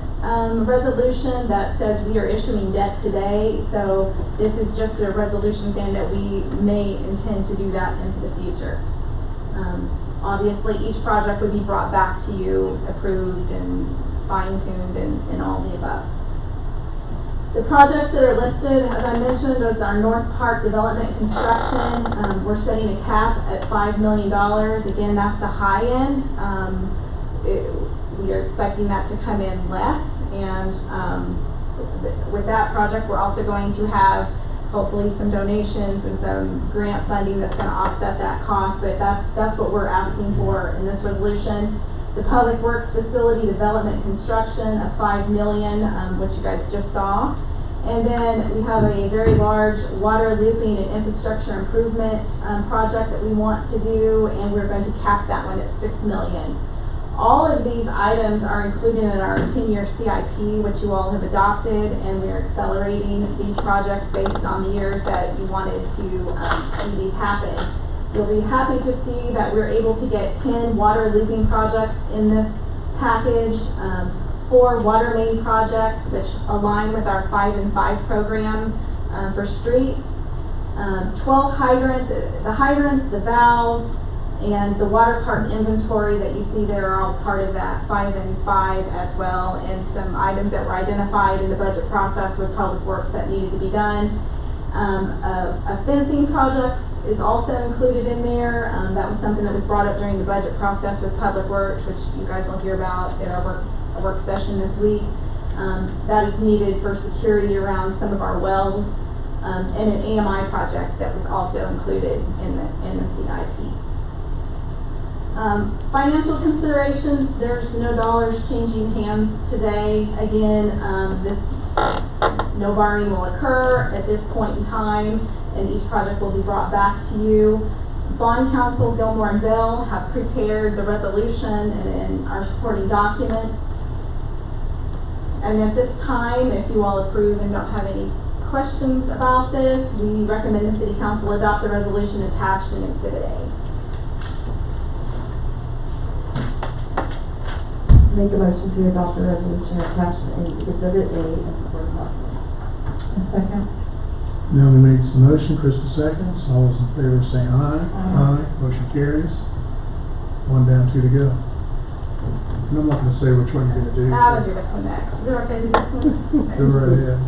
Speaker 11: resolution that says we are issuing debt today, so this is just a resolution saying that we may intend to do that into the future. Obviously, each project would be brought back to you, approved and fine-tuned and all the above. The projects that are listed, as I mentioned, is our North Park development construction. We're setting a cap at $5 million. Again, that's the high end. We are expecting that to come in less, and with that project we're also going to have hopefully some donations and some grant funding that's going to offset that cost, but that's what we're asking for in this resolution. The Public Works Facility Development Construction of $5 million, which you guys just saw. And then we have a very large water looping and infrastructure improvement project that we want to do, and we're going to cap that one at $6 million. All of these items are included in our 10-year CIP, which you all have adopted, and we are accelerating these projects based on the years that you wanted to see these happen. You'll be happy to see that we're able to get 10 water looping projects in this package, 4 water main projects, which align with our 5 and 5 program for streets, 12 hydrants. The hydrants, the valves, and the water park inventory that you see there are all part of that 5 and 5 as well, and some items that were identified in the budget process with Public Works that needed to be done. A fencing project is also included in there. That was something that was brought up during the budget process with Public Works, which you guys will hear about in our work session this week. That is needed for security around some of our wells, and an AMI project that was also included in the CIP. Financial considerations, there's no dollars changing hands today. Again, no borrowing will occur at this point in time, and each project will be brought back to you. Bond counsel Gilmore and Bell have prepared the resolution and our supporting documents. And at this time, if you all approve and don't have any questions about this, we recommend the City Council adopt the resolution attached in Exhibit A.
Speaker 4: Make a motion to adopt the resolution attached in Exhibit A and supporting documents.
Speaker 5: A second.
Speaker 1: Melanie makes the motion, Krista seconds. All those in favor say aye. Aye. Motion carries. 1 down, 2 to go. And I'm not going to say which one you're going to do.
Speaker 11: I'll do this one next. Is it okay to do this one?
Speaker 1: Go right ahead.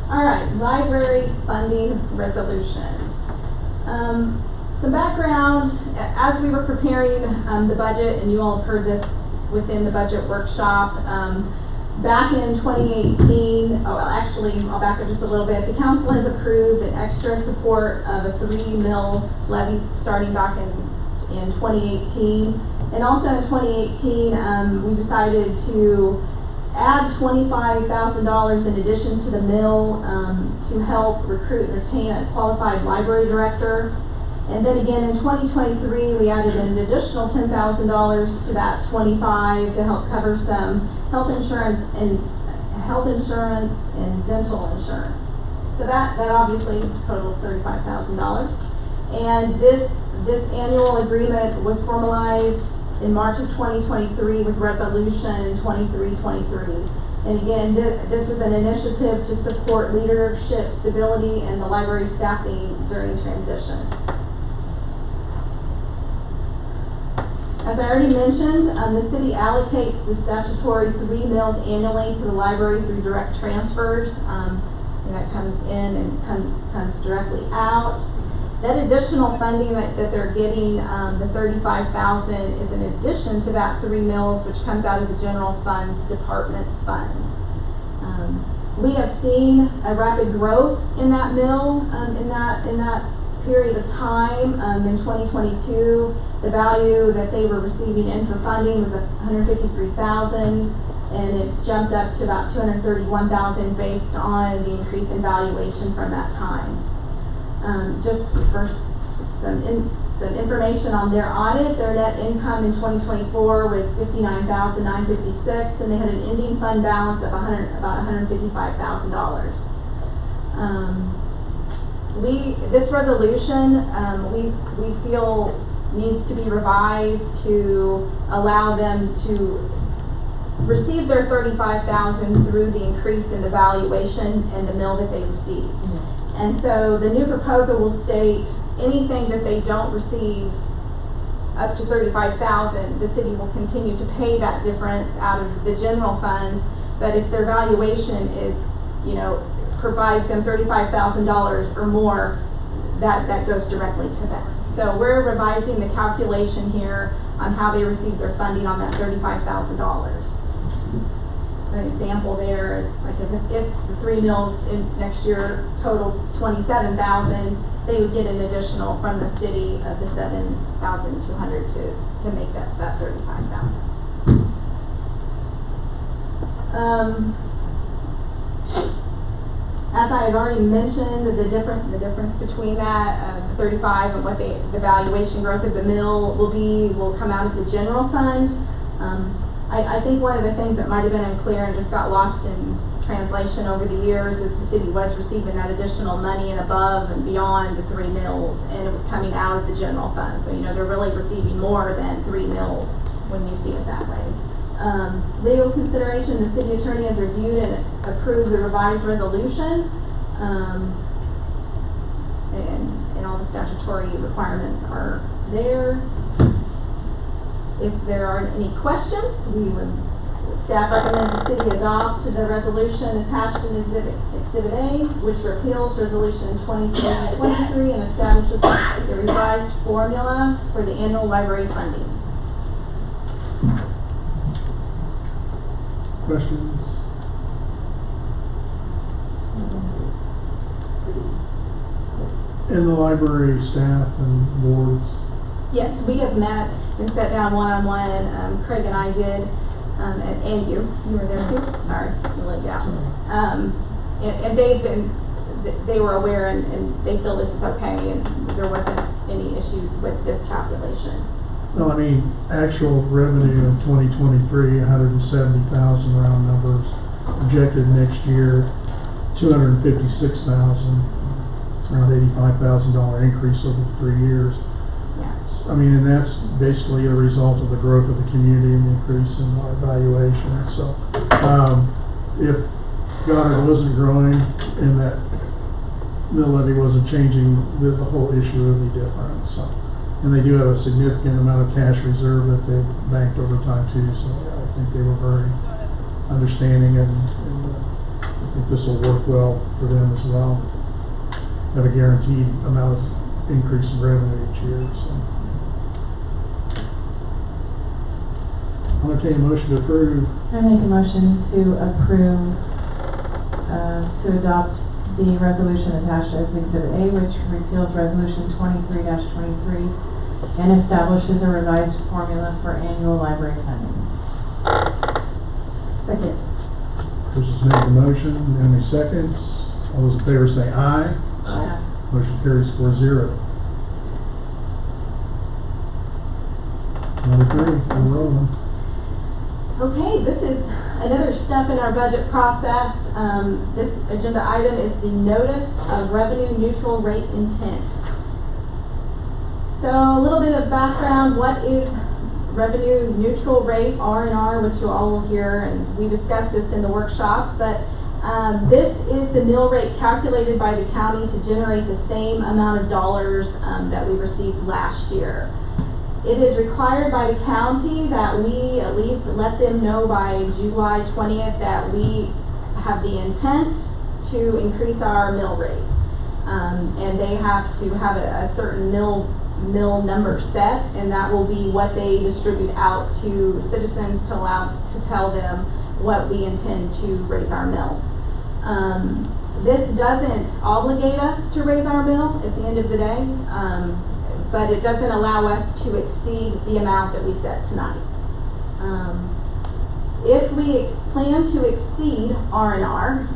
Speaker 11: All right, library funding resolution. Some background, as we were preparing the budget, and you all have heard this within the budget workshop, back in 2018, I'll back up just a little bit. The council has approved an extra support of a 3 mil levy starting back in 2018. And also in 2018, we decided to add $25,000 in addition to the mill to help recruit and retain a qualified library director. And then again in 2023, we added an additional $10,000 to that 25 to help cover some health insurance and dental insurance. So that obviously totals $35,000. And this annual agreement was formalized in March of 2023 with resolution 2323. And again, this was an initiative to support leadership stability and the library staffing during transition. As I already mentioned, the city allocates the statutory 3 mills annually to the library through direct transfers. And that comes in and comes directly out. That additional funding that they're getting, the $35,000, is in addition to that 3 mills, which comes out of the general funds department fund. We have seen a rapid growth in that mill in that period of time. In 2022, the value that they were receiving in for funding was $153,000, and it's jumped up to about $231,000 based on the increase in valuation from that time. Just for some information on their audit, their net income in 2024 was $59,956, and they had an ending fund balance of about $155,000. This resolution we feel needs to be revised to allow them to receive their $35,000 through the increase in the valuation and the mill that they receive. And so the new proposal will state anything that they don't receive up to $35,000, the city will continue to pay that difference out of the general fund. But if their valuation is, provides them $35,000 or more, that goes directly to them. So we're revising the calculation here on how they receive their funding on that $35,000. An example there is like if the 3 mills in next year total $27,000, they would get an additional from the city of the $7,200 to make that $35,000. As I had already mentioned, the difference between that 35 and what the valuation growth of the mill will come out of the general fund. I think one of the things that might have been unclear and just got lost in translation over the years is the city was receiving that additional money and above and beyond the 3 mills, and it was coming out of the general fund. So they're really receiving more than 3 mills when you see it that way. Legal consideration: the city attorney has reviewed and approved the revised resolution, and all the statutory requirements are there. If there aren't any questions, staff recommends the city adopt the resolution attached in Exhibit A, which repeals Resolution 2323 and establishes the revised formula for the annual library funding.
Speaker 1: Questions? And the library staff and boards?
Speaker 11: Yes, we have met and sat down one-on-one. Craig and I did, and you were there too? Sorry, you lived out. And they were aware and they feel this is okay, and there wasn't any issues with this calculation.
Speaker 1: Well, actual revenue in 2023, 170,000 round numbers. Projected next year, 256,000. It's around $85,000 increase over 3 years.
Speaker 11: Yeah.
Speaker 1: And that's basically a result of the growth of the community and the increase in our valuation. So, if Goddard wasn't growing and that mill levy wasn't changing, the whole issue would be different. So. And they do have a significant amount of cash reserve that they've banked over time too, so I think they were very understanding, and I think this will work well for them as well. Have a guaranteed amount of increase in revenue each year, so. I'll entertain a motion to approve.
Speaker 5: I make a motion to approve, to adopt the resolution attached as Exhibit A, which repeals Resolution 23-23 and establishes a revised formula for annual library funding. Second.
Speaker 1: Chris has made the motion. Any seconds? All those in favor say aye.
Speaker 5: Aye.
Speaker 1: Motion carries 4-0. Number 3, we're rolling.
Speaker 11: Okay, this is another step in our budget process. This agenda item is the notice of revenue neutral rate intent. So a little bit of background, what is revenue neutral rate, R&R, which you all will hear, and we discussed this in the workshop, but this is the mill rate calculated by the county to generate the same amount of dollars that we received last year. It is required by the county that we at least let them know by July 20th that we have the intent to increase our mill rate. And they have to have a certain mill number set, and that will be what they distribute out to citizens to tell them what we intend to raise our mill. This doesn't obligate us to raise our mill at the end of the day. But it doesn't allow us to exceed the amount that we set tonight. If we plan to exceed R&R,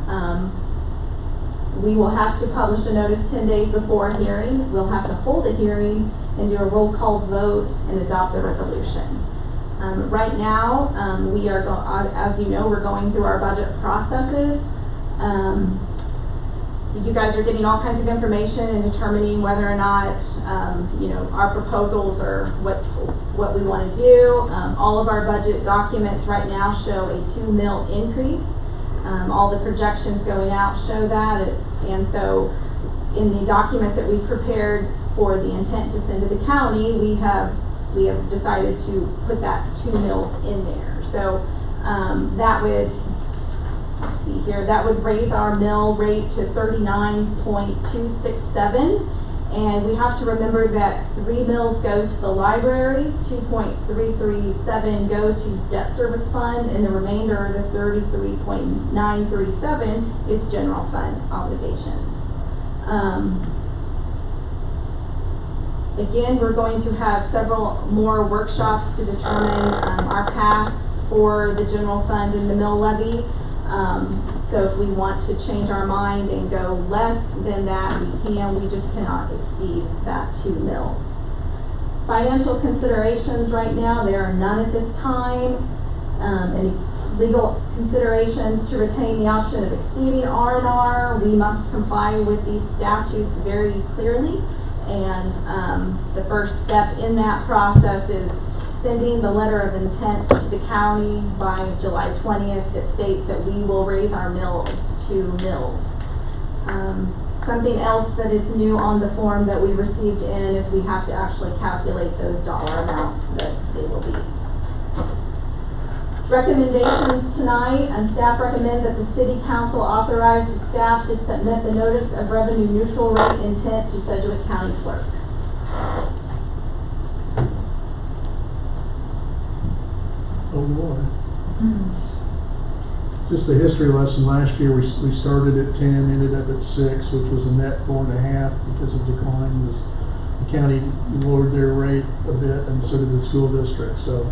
Speaker 11: we will have to publish a notice 10 days before a hearing. We'll have to hold a hearing and do a roll call vote and adopt the resolution. Right now, we are, as you know, we're going through our budget processes. You guys are getting all kinds of information and determining whether or not, our proposals are what we want to do. All of our budget documents right now show a 2 mil increase. All the projections going out show that, and so in the documents that we've prepared for the intent to send to the county, we have decided to put that 2 mils in there. So that would. Let's see here, that would raise our mill rate to 39.267, and we have to remember that 3 mills go to the library, 2.337 go to debt service fund, and the remainder, the 33.937, is general fund obligations. Again, we're going to have several more workshops to determine our path for the general fund and the mill levy. So if we want to change our mind and go less than that, we can. We just cannot exceed that 2 mills. Financial considerations right now, there are none at this time. Any legal considerations to retain the option of exceeding R&R, we must comply with these statutes very clearly. And the first step in that process is sending the letter of intent to the county by July 20th that states that we will raise our mills to 2 mills. Something else that is new on the form that we received in is we have to actually calculate those dollar amounts that they will be. Recommendations tonight, and staff recommend that the City Council authorize the staff to submit the notice of revenue neutral rate intent to Sedgwick County Clerk.
Speaker 1: Oh boy. Just a history lesson. Last year we started at 10, ended up at 6, which was a net 4.5 because of decline. The county lowered their rate a bit, and so did the school district. So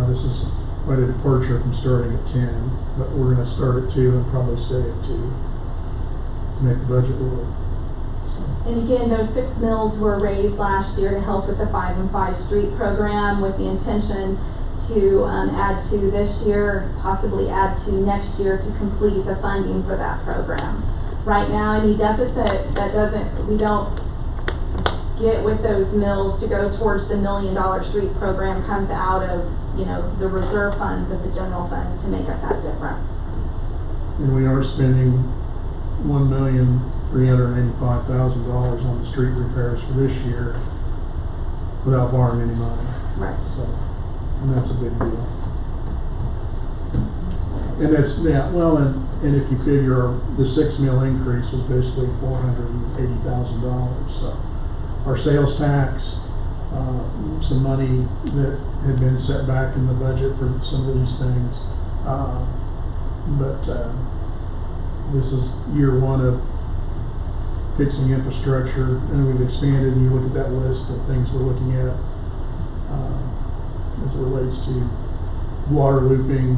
Speaker 1: this is quite a departure from starting at 10, but we're going to start at 2 and probably stay at 2 to make the budget work.
Speaker 11: And again, those 6 mills were raised last year to help with the 5 and 5 street program, with the intention to add to this year, possibly add to next year to complete the funding for that program. Right now, any deficit that we don't get with those mills to go towards the $1 million street program comes out of, the reserve funds of the general fund to make up that difference.
Speaker 1: And we are spending $1,385,000 on the street repairs for this year without borrowing any money.
Speaker 11: Right.
Speaker 1: So, and that's a big deal. And that's, and if you figure the 6 mil increase was basically $480,000. So our sales tax, some money that had been set back in the budget for some of these things. But this is year one of fixing infrastructure, and we've expanded, and you look at that list of things we're looking at as it relates to water looping,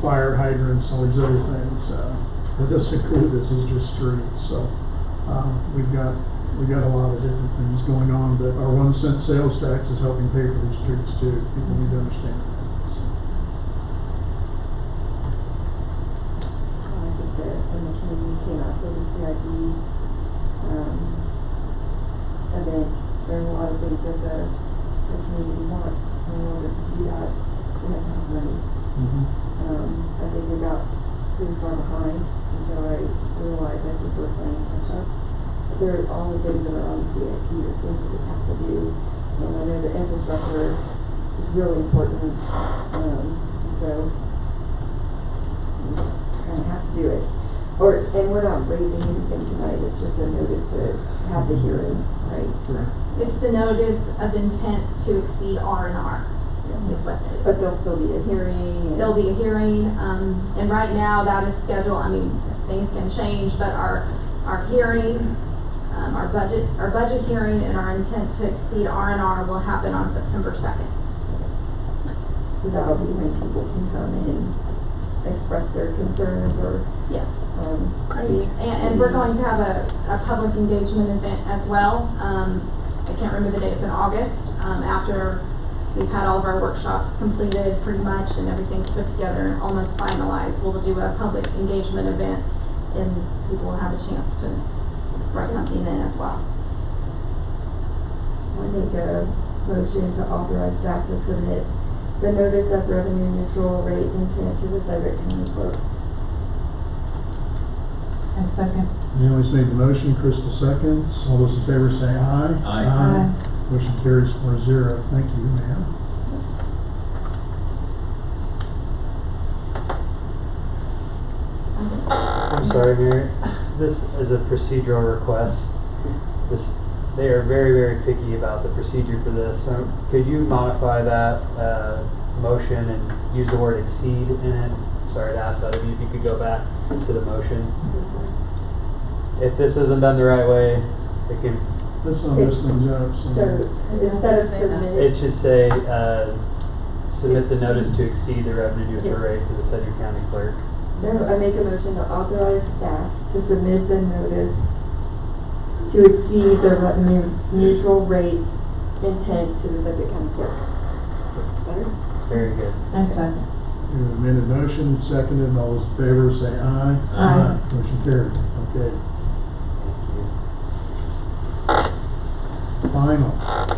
Speaker 1: fire hydrants, all these other things. That doesn't include this is just streets. So we've got a lot of different things going on, but our 1 cent sales tax is helping pay for these streets too. People need to understand that. So.
Speaker 4: I think that when the community came out for the CIP event, there are a lot of things that the community wants. In order to do that, we have to have money. I think we got pretty far behind, and so I realized I think we're playing catch up. But there are all the things that are on the CIP are things that we have to do, and I know the infrastructure is really important, and so we just kind of have to do it. And we're not raising anything tonight, it's just a notice to have the hearing, right?
Speaker 1: Correct.
Speaker 11: It's the notice of intent to exceed R&R, is what it is.
Speaker 4: But there'll still be a hearing.
Speaker 11: There'll be a hearing, and right now that is scheduled, I mean, things can change, but our hearing, our budget hearing and our intent to exceed R&R will happen on September 2nd.
Speaker 4: So that'll be when people can come in and express their concerns or.
Speaker 11: Yes. And we're going to have a public engagement event as well. I can't remember the date, it's in August, after we've had all of our workshops completed pretty much and everything's put together and almost finalized. We'll do a public engagement event and people will have a chance to express something then as well.
Speaker 4: I make a motion to authorize staff to submit the notice of revenue neutral rate intent to the Sedgwick County Clerk.
Speaker 2: A second.
Speaker 1: Naomi's made the motion, Crystal seconds. All those in favor say aye.
Speaker 10: Aye.
Speaker 1: Motion carries 4-0. Thank you, ma'am.
Speaker 9: I'm sorry, Mayor. This is a procedural request. They are very, very picky about the procedure for this. So could you modify that motion and use the word exceed in it? Sorry to ask that of you. If you could go back to the motion. If this isn't done the right way, it can.
Speaker 1: This one messed things up.
Speaker 4: So instead of submit.
Speaker 9: It should say submit the notice to exceed the revenue neutral rate to the Sedgwick County Clerk.
Speaker 4: So I make a motion to authorize staff to submit the notice to exceed the revenue neutral rate intent to the Sedgwick County Clerk. Better?
Speaker 9: Very good.
Speaker 2: A second.
Speaker 1: We have amended motion, seconded, and all those in favor say aye.
Speaker 2: Aye.
Speaker 1: Motion carried. Okay. Final.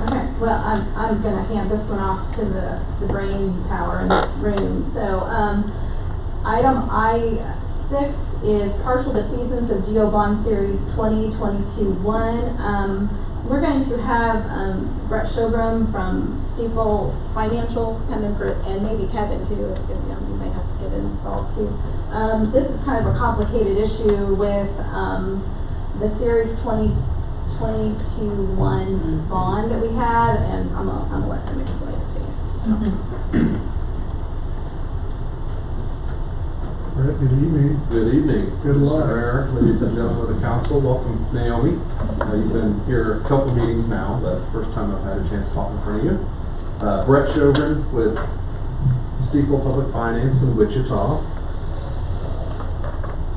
Speaker 11: Okay, well, I'm gonna hand this one off to the brain power in this room. So, item I-6 is partial defeasance of GO Bond Series 2022-1. We're going to have Brett Shobram from Stifel Financial come in for, and maybe Kevin too, if you may have to get involved too. This is kind of a complicated issue with the Series 2022-1 bond that we had, and I'm gonna let him explain it to you.
Speaker 1: Brett, good evening.
Speaker 12: Good evening.
Speaker 1: Good luck.
Speaker 12: Mr. Mayor, ladies and gentlemen of the council, welcome Naomi. You've been here a couple meetings now, but first time I've had a chance to talk in front of you. Brett Shobran with Stifel Public Finance in Wichita.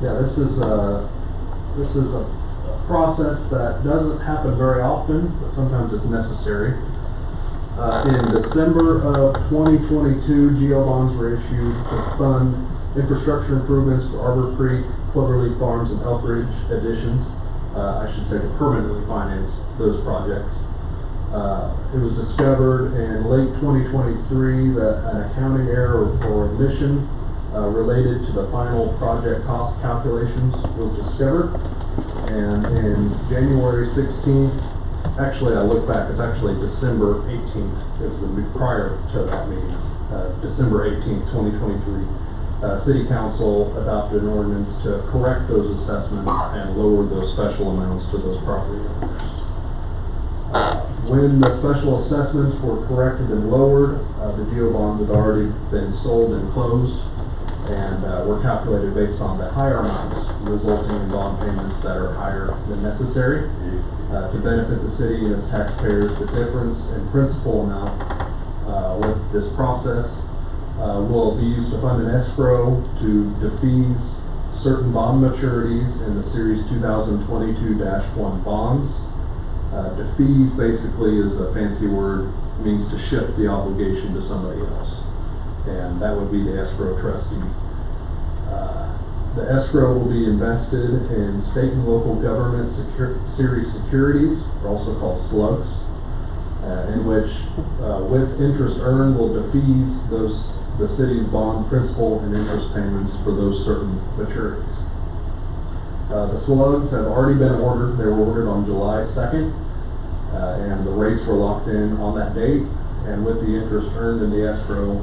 Speaker 12: Yeah, this is a process that doesn't happen very often, but sometimes it's necessary. In December of 2022, GO bonds were issued to fund infrastructure improvements to Arbor Creek, Cloverleaf Farms, and Elk Ridge additions. I should say to permanently finance those projects. It was discovered in late 2023 that an accounting error or omission related to the final project cost calculations was discovered. And in January 16th, actually I look back, it's actually December 18th, it was the week prior to that meeting, December 18th, 2023. City Council adopted an ordinance to correct those assessments and lower those special amounts to those property owners. When the special assessments were corrected and lowered, the GO bonds had already been sold and closed, and were calculated based on the higher amounts, resulting in bond payments that are higher than necessary. To benefit the city and its taxpayers, the difference in principal amount with this process will be used to fund an escrow to defease certain bond maturities in the Series 2022-1 bonds. Defease basically is a fancy word, means to shift the obligation to somebody else, and that would be the escrow trustee. The escrow will be invested in state and local government series securities, or also called slugs, in which, with interest earned, will defease the city's bond principal and interest payments for those certain maturities. The slugs have already been ordered. They were ordered on July 2nd, and the rates were locked in on that date. And with the interest earned in the escrow,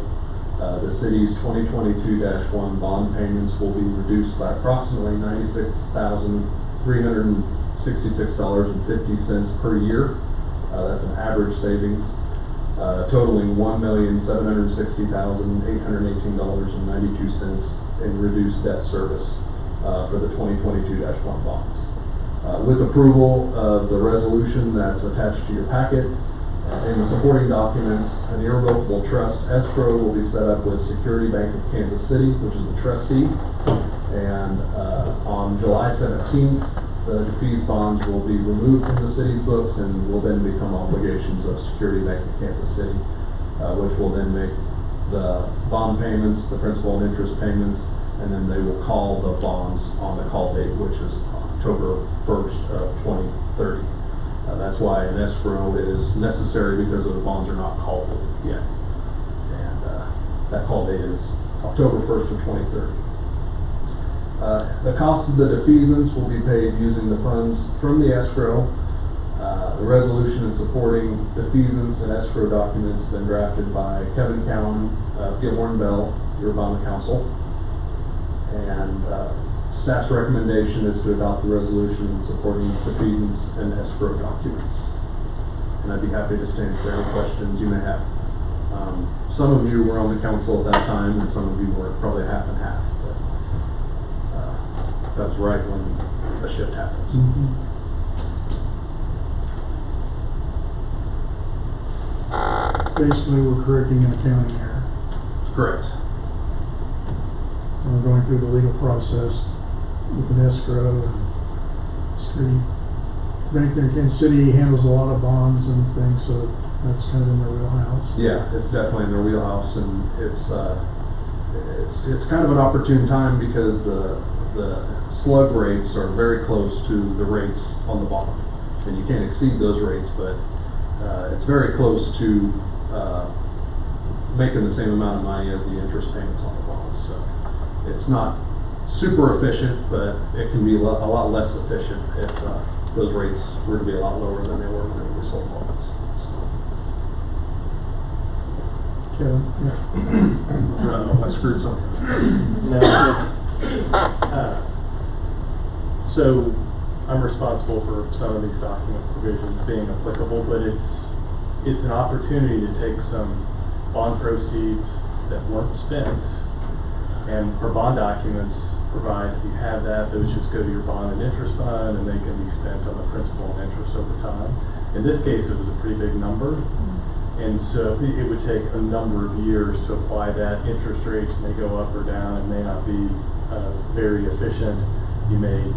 Speaker 12: the city's 2022-1 bond payments will be reduced by approximately $96,366.50 per year. That's an average savings, totaling $1,760,818.92 in reduced debt service for the 2022-1 bonds. With approval of the resolution that's attached to your packet, in the supporting documents, an irrevocable trust escrow will be set up with Security Bank of Kansas City, which is the trustee. And on July 17th, the defeased bonds will be removed from the city's books and will then become obligations of Security Bank of Kansas City, which will then make the bond payments, the principal and interest payments, and then they will call the bonds on the call date, which is October 1st of 2030. That's why an escrow is necessary, because the bonds are not callable yet. And that call date is October 1st of 2030. The cost of the defeasance will be paid using the funds from the escrow. The resolution and supporting defeasance and escrow documents have been drafted by Kevin Cowan, Gilmore and Bell, your Urbana Council. And staff's recommendation is to adopt the resolution supporting defeasance and escrow documents. And I'd be happy to stand for any questions you may have. Some of you were on the council at that time, and some of you were probably half and half. But that's right when a shift happens.
Speaker 1: Basically, we're correcting an accounting error.
Speaker 12: Correct.
Speaker 1: And we're going through the legal process with an escrow and Security Bank there in Kansas City handles a lot of bonds and things, so that's kind of in their wheelhouse.
Speaker 12: Yeah, it's definitely in their wheelhouse, and it's kind of an opportune time because the slug rates are very close to the rates on the bond, and you can't exceed those rates, but it's very close to making the same amount of money as the interest payments on the bonds. So it's not super efficient, but it can be a lot less efficient if those rates were to be a lot lower than they were when we sold bonds.
Speaker 1: Kevin, yeah.
Speaker 12: I screwed something.
Speaker 13: No. So I'm responsible for some of these document provisions being applicable, but it's an opportunity to take some bond proceeds that weren't spent, and our bond documents provide, if you have that, those just go to your bond and interest fund, and they can be spent on the principal and interest over time. In this case, it was a pretty big number, and so it would take a number of years to apply that. Interest rates may go up or down, it may not be very efficient. You may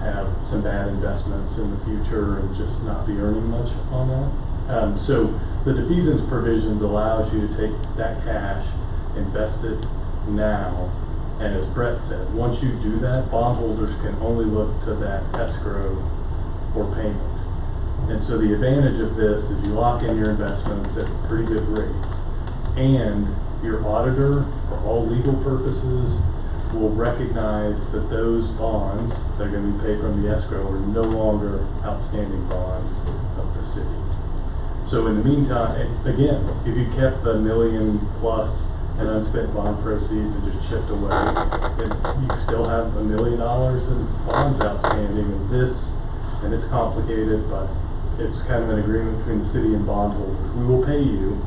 Speaker 13: have some bad investments in the future and just not be earning much on that. So the defeasance provisions allows you to take that cash, invest it now, and as Brett said, once you do that, bondholders can only look to that escrow for payment. And so the advantage of this is you lock in your investments at pretty good rates, and your auditor, for all legal purposes, will recognize that those bonds that are going to be paid from the escrow are no longer outstanding bonds of the city. So in the meantime, again, if you kept the $1 million plus in unspent bond proceeds and just chipped away, then you still have $1 million in bonds outstanding, and it's complicated, but it's kind of an agreement between the city and bondholders. We will pay you,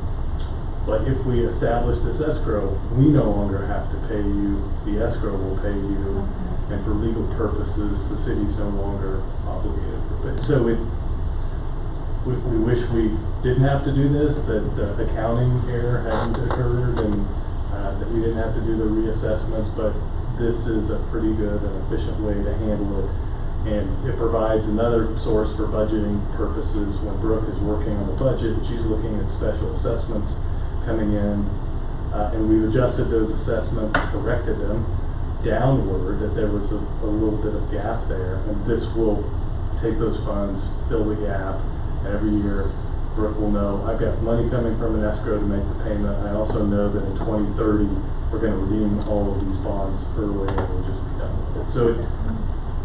Speaker 13: but if we establish this escrow, we no longer have to pay you. The escrow will pay you, and for legal purposes, the city's no longer obligated for it. So we wish we didn't have to do this, that the accounting error hadn't occurred, and that we didn't have to do the reassessments, but this is a pretty good and efficient way to handle it. And it provides another source for budgeting purposes. When Brooke is working on the budget, she's looking at special assessments coming in, and we've adjusted those assessments, corrected them downward, that there was a little bit of gap there, and this will take those funds, fill the gap, and every year Brooke will know, I've got money coming from an escrow to make the payment. I also know that in 2030, we're going to redeem all of these bonds early, and we'll just be done with it. So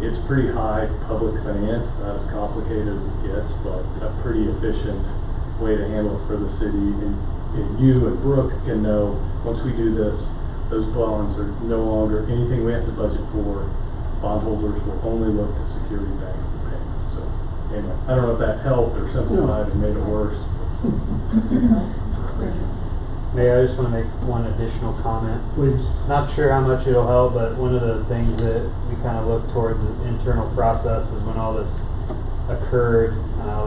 Speaker 13: it's pretty high public finance, not as complicated as it gets, but a pretty efficient way to handle it for the city. And you and Brooke can know, once we do this, those bonds are no longer anything we have to budget for. Bondholders will only look to Security Bank for payment. So anyway, I don't know if that helped or simplified and made it worse.
Speaker 9: Mayor, I just want to make one additional comment.
Speaker 1: Please.
Speaker 9: Not sure how much it'll help, but one of the things that we kind of look towards the internal process is when all this occurred,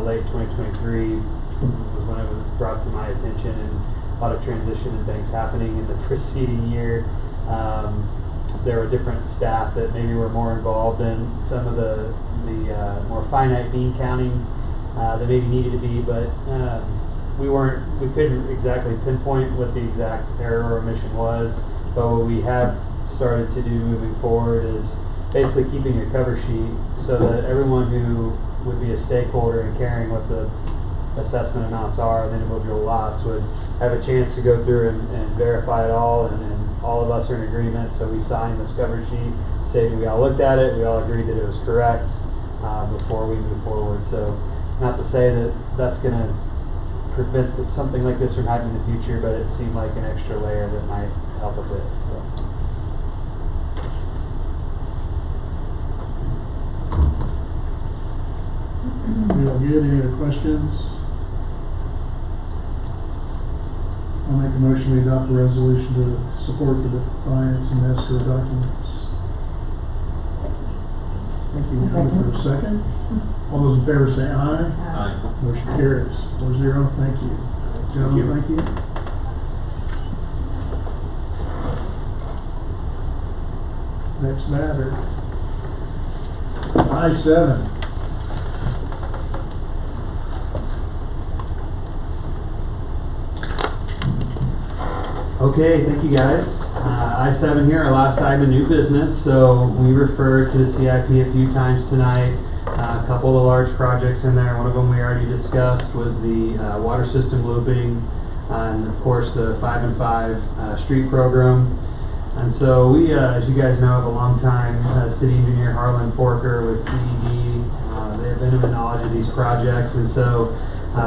Speaker 9: late 2023 was when it was brought to my attention, and a lot of transition and things happening in the preceding year. There were different staff that maybe were more involved in some of the more finite bean counting that maybe needed to be, but we couldn't exactly pinpoint what the exact error or omission was. But what we have started to do moving forward is basically keeping a cover sheet so that everyone who would be a stakeholder in carrying what the assessment amounts are of individual lots would have a chance to go through and verify it all, and all of us are in agreement. So we signed this cover sheet stating we all looked at it, we all agreed that it was correct before we move forward. So not to say that that's going to prevent something like this from happening in the future, but it seemed like an extra layer that might help a bit. So.
Speaker 1: We all good? Any other questions? I'll make a motion to adopt the resolution to support the defiance and escrow documents. Thank you. For a second. All those in favor say aye.
Speaker 10: Aye.
Speaker 1: Motion carries 4-0. Thank you. Gentlemen, thank you. Next matter. I-7.
Speaker 9: Okay, thank you guys. I-7 here, our last item of new business. So we referred to the CIP a few times tonight. A couple of large projects in there. One of them we already discussed was the water system looping, and of course the 5 and 5 street program. And so we, as you guys know, have a long time city engineer Harlan Forker with CED. They have intimate knowledge of these projects, and so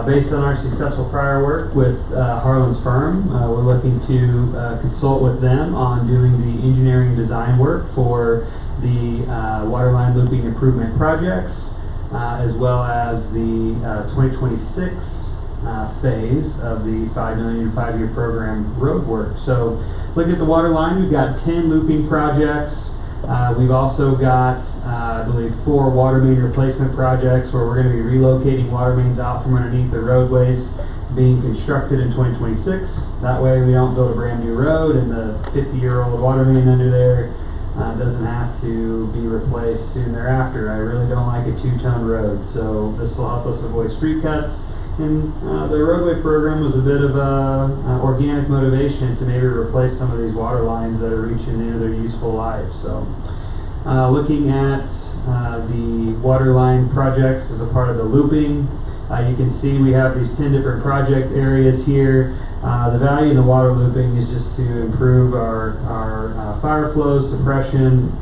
Speaker 9: based on our successful prior work with Harlan's firm, we're looking to consult with them on doing the engineering design work for the waterline looping improvement projects, as well as the 2026 phase of the $5 million 5-year program road work. So looking at the water line, we've got 10 looping projects. We've also got, I believe, 4 water main replacement projects where we're going to be relocating water mains out from underneath the roadways being constructed in 2026. That way we don't build a brand new road and the 50-year-old water main under there doesn't have to be replaced soon thereafter. I really don't like a 2-ton road, so this will help us avoid street cuts. And the roadway program was a bit of a organic motivation to maybe replace some of these water lines that are reaching the end of their useful life. So looking at the water line projects as a part of the looping, you can see we have these 10 different project areas here. The value in the water looping is just to improve our fire flow suppression,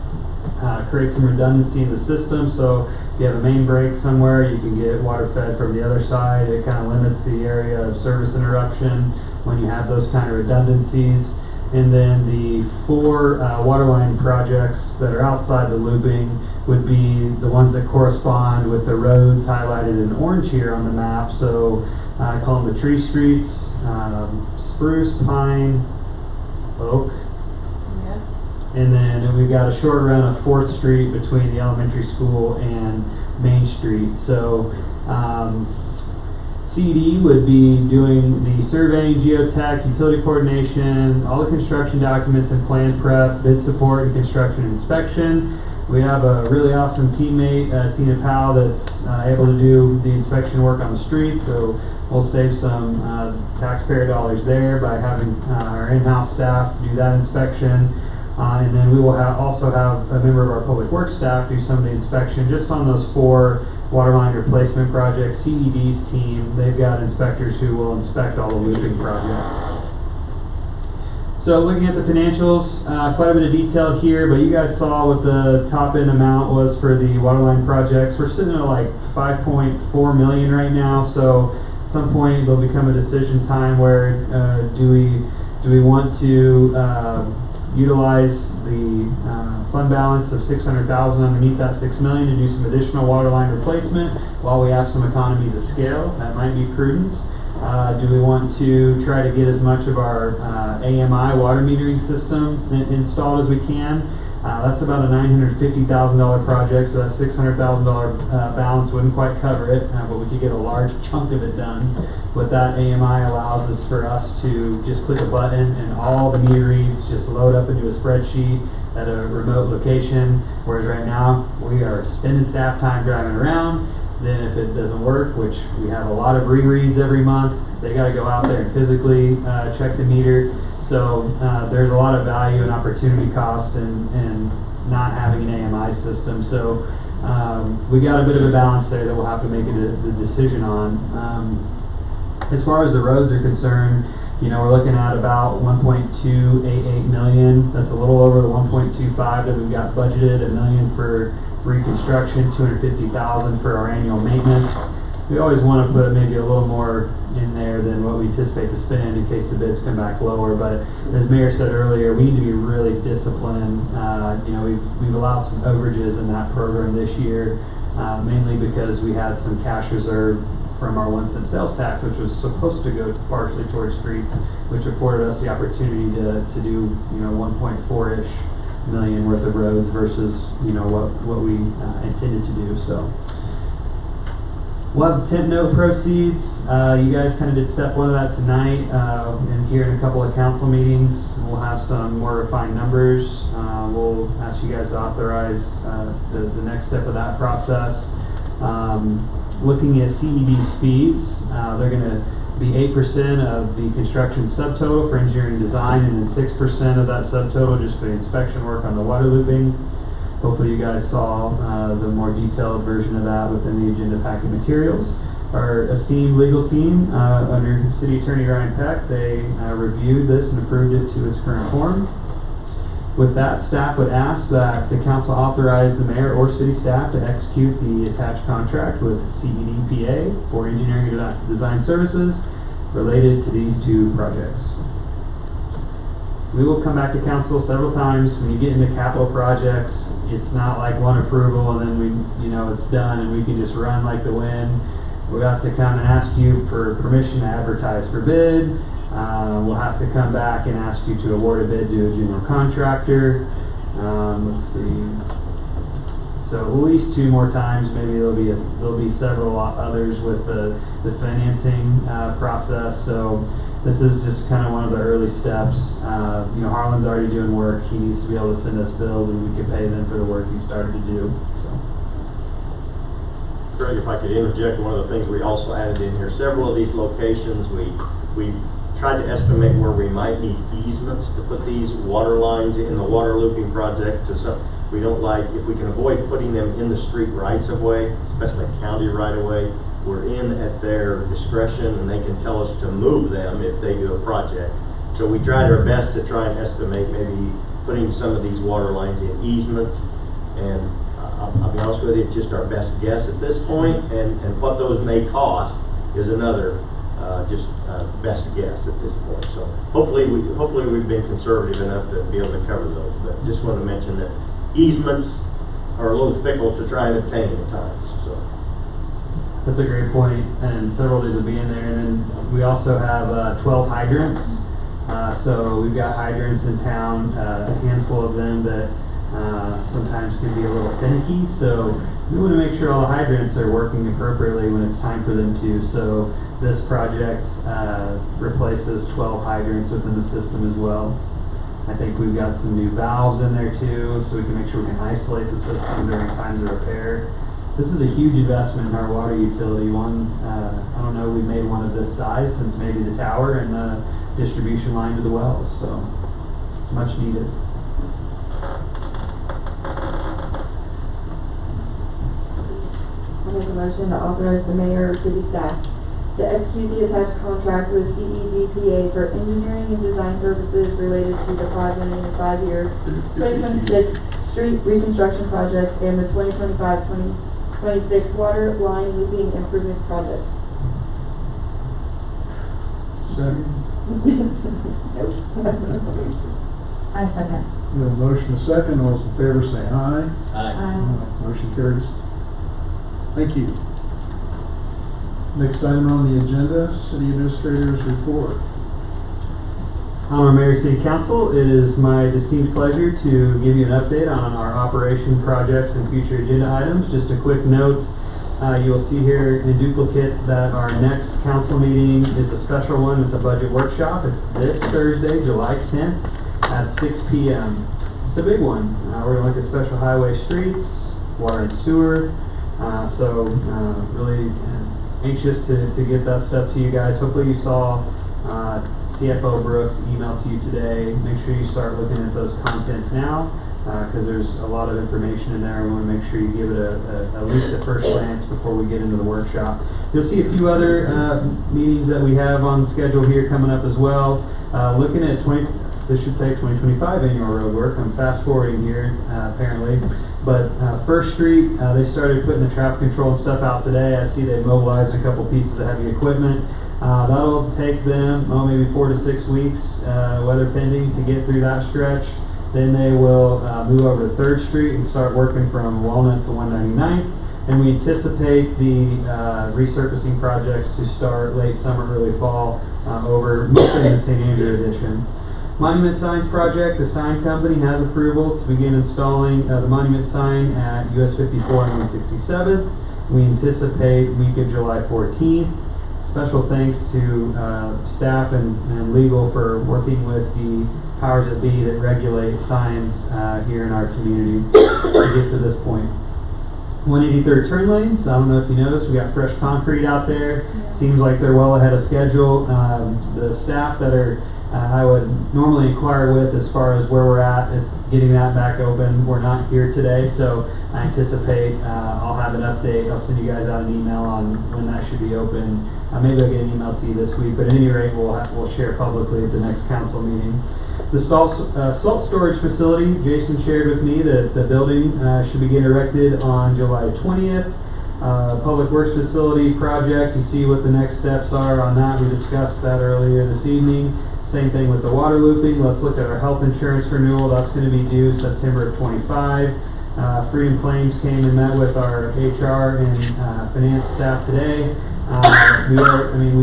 Speaker 9: create some redundancy in the system. So if you have a main break somewhere, you can get water fed from the other side. It kind of limits the area of service interruption when you have those kind of redundancies. And then the 4 waterline projects that are outside the looping would be the ones that correspond with the roads highlighted in orange here on the map. So I call them the tree streets, spruce, pine, oak.
Speaker 3: Yes.
Speaker 9: And then we've got a short run of 4th Street between the elementary school and Main Street. So CED would be doing the surveying, geotech, utility coordination, all the construction documents and plan prep, bid support, and construction inspection. We have a really awesome teammate, Tina Powell, that's able to do the inspection work on the streets, so we'll save some taxpayer dollars there by having our in-house staff do that inspection. And then we will also have a member of our public works staff do some of the inspection just on those 4 waterline replacement projects. CED's team, they've got inspectors who will inspect all the looping projects. So looking at the financials, quite a bit of detail here, but you guys saw what the top end amount was for the waterline projects. We're sitting at like 5.4 million right now, so at some point there'll become a decision time where do we want to utilize the fund balance of 600,000 underneath that 6 million to do some additional waterline replacement while we have some economies of scale. That might be prudent. Do we want to try to get as much of our AMI water metering system installed as we can? That's about a $950,000 project, so that $600,000 balance wouldn't quite cover it, but we could get a large chunk of it done. What that AMI allows is for us to just click a button and all the meter reads just load up into a spreadsheet at a remote location, whereas right now we are spending staff time driving around. Then if it doesn't work, which we have a lot of rereads every month, they got to go out there and physically check the meter. So there's a lot of value and opportunity cost in not having an AMI system. So we got a bit of a balance there that we'll have to make a decision on. As far as the roads are concerned, you know, we're looking at about 1.288 million. That's a little over the 1.25 that we've got budgeted, $1 million for reconstruction, 250,000 for our annual maintenance. We always want to put maybe a little more in there than what we anticipate to spend in case the bids come back lower. But as Mayor said earlier, we need to be really disciplined. You know, we've allowed some overages in that program this year, mainly because we had some cash reserve from our 1-cent sales tax, which was supposed to go partially towards streets, which afforded us the opportunity to do, you know, 1.4-ish million worth of roads versus, you know, what we intended to do. So we'll have tent note proceeds. You guys kind of did step 1 of that tonight, and here in a couple of council meetings we'll have some more refined numbers. We'll ask you guys to authorize the next step of that process. Looking at CED's fees, they're going to be 8% of the construction subtotal for engineering design, and then 6% of that subtotal just for the inspection work on the water looping. Hopefully you guys saw the more detailed version of that within the agenda packet materials. Our esteemed legal team under City Attorney Ryan Peck, they reviewed this and approved it to its current form. With that, staff would ask that the council authorize the mayor or city staff to execute the attached contract with CEDPA for engineering and design services related to these 2 projects. We will come back to council several times. When you get into capital projects, it's not like one approval and then it's done and we can just run like the wind. We'll have to come and ask you for permission to advertise for bid. We'll have to come back and ask you to award a bid to a general contractor. Let's see. So at least 2 more times. Maybe there'll be several others with the financing process. So this is just kind of one of the early steps. You know, Harlan's already doing work. He needs to be able to send us bills, and we can pay them for the work he started to do.
Speaker 14: Greg, if I could interject, one of the things we also added in here, several of these locations we tried to estimate where we might need easements to put these water lines in the water looping project. We don't like, if we can avoid putting them in the street rights of way, especially county right of way, we're in at their discretion and they can tell us to move them if they do a project. So we tried our best to try and estimate maybe putting some of these water lines in easements, and I'll be honest with you, it's just our best guess at this point, and what those may cost is another just best guess at this point. So hopefully we've been conservative enough to be able to cover those. But just want to mention that easements are a little fickle to try and obtain at times. So
Speaker 9: That's a great point, and several of these will be in there. And then we also have 12 hydrants. So we've got hydrants in town, a handful of them that sometimes can be a little finicky. So we want to make sure all the hydrants are working appropriately when it's time for them to. So this project replaces 12 hydrants within the system as well. I think we've got some new valves in there too, so we can make sure we can isolate the system during times of repair. This is a huge investment in our water utility. I don't know, we made one of this size since maybe the tower and the distribution line to the wells, so it's much needed.
Speaker 4: I'll make a motion to authorize the mayor or city staff to execute the attached contract with CEDPA for engineering and design services related to the 5-year 2026 street reconstruction projects and the 2025-2026 water line looping improvements project.
Speaker 1: Second.
Speaker 5: I second.
Speaker 1: We have a motion and a second. All those in favor say aye.
Speaker 5: Aye.
Speaker 1: Motion carries. Thank you. Next item on the agenda, City Administrator's Report.
Speaker 9: Honorable Mayor, City Council, it is my distinct pleasure to give you an update on our operation projects and future agenda items. Just a quick note, you'll see here in duplicate that our next council meeting is a special one. It's a budget workshop. It's this Thursday, July 10th at 6 p.m. It's a big one. We're going to look at special highway streets, water and sewer. Really anxious to get that stuff to you guys. Hopefully you saw CFO Brooks' email to you today. Make sure you start looking at those contents now, because there's a lot of information in there. We want to make sure you give it at least a first glance before we get into the workshop. You'll see a few other meetings that we have on schedule here coming up as well. Looking at 2025 annual road work. I'm fast forwarding here apparently. But First Street, they started putting the traffic control and stuff out today. I see they mobilized a couple pieces of heavy equipment. That'll take them, maybe 4 to 6 weeks, weather pending, to get through that stretch. Then they will move over to 3rd Street and start working from Walnut to 199th. And we anticipate the resurfacing projects to start late summer, early fall, over mostly in the St. Andrew edition. Monument Signs Project, the sign company has approval to begin installing the monument sign at US 54 and 167. We anticipate week of July 14th. Special thanks to staff and legal for working with the powers that be that regulate signs here in our community to get to this point. 183rd turn lanes, I don't know if you noticed, we got fresh concrete out there. Seems like they're well ahead of schedule. The staff that are I would normally inquire with as far as where we're at is getting that back open. We're not here today, so I anticipate I'll have an update. I'll send you guys out an email on when that should be open. Maybe I'll get an email to you this week, but at any rate, we'll share publicly at the next council meeting. The salt storage facility, Jason shared with me that the building should begin erected on July 20th. Public Works Facility project, you see what the next steps are on that. We discussed that earlier this evening. Same thing with the water looping. Let's look at our health insurance renewal. That's going to be due September of 25. Freedom Claims came and met with our HR and finance staff today. We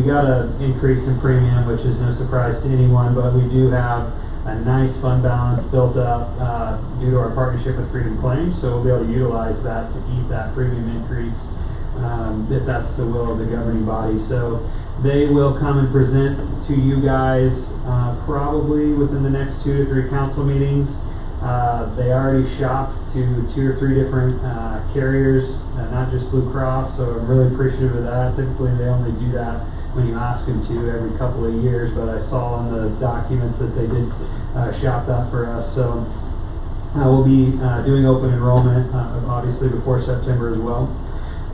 Speaker 9: got an increase in premium, which is no surprise to anyone, but we do have a nice fund balance built up due to our partnership with Freedom Claims, so we'll be able to utilize that to eat that premium increase if that's the will of the governing body. So they will come and present to you guys probably within the next 2 to 3 council meetings. They already shopped to 2 or 3 different carriers, not just Blue Cross, so I'm really appreciative of that. Typically they only do that when you ask them to every couple of years, but I saw in the documents that they did shop that for us. So we'll be doing open enrollment obviously before September as well.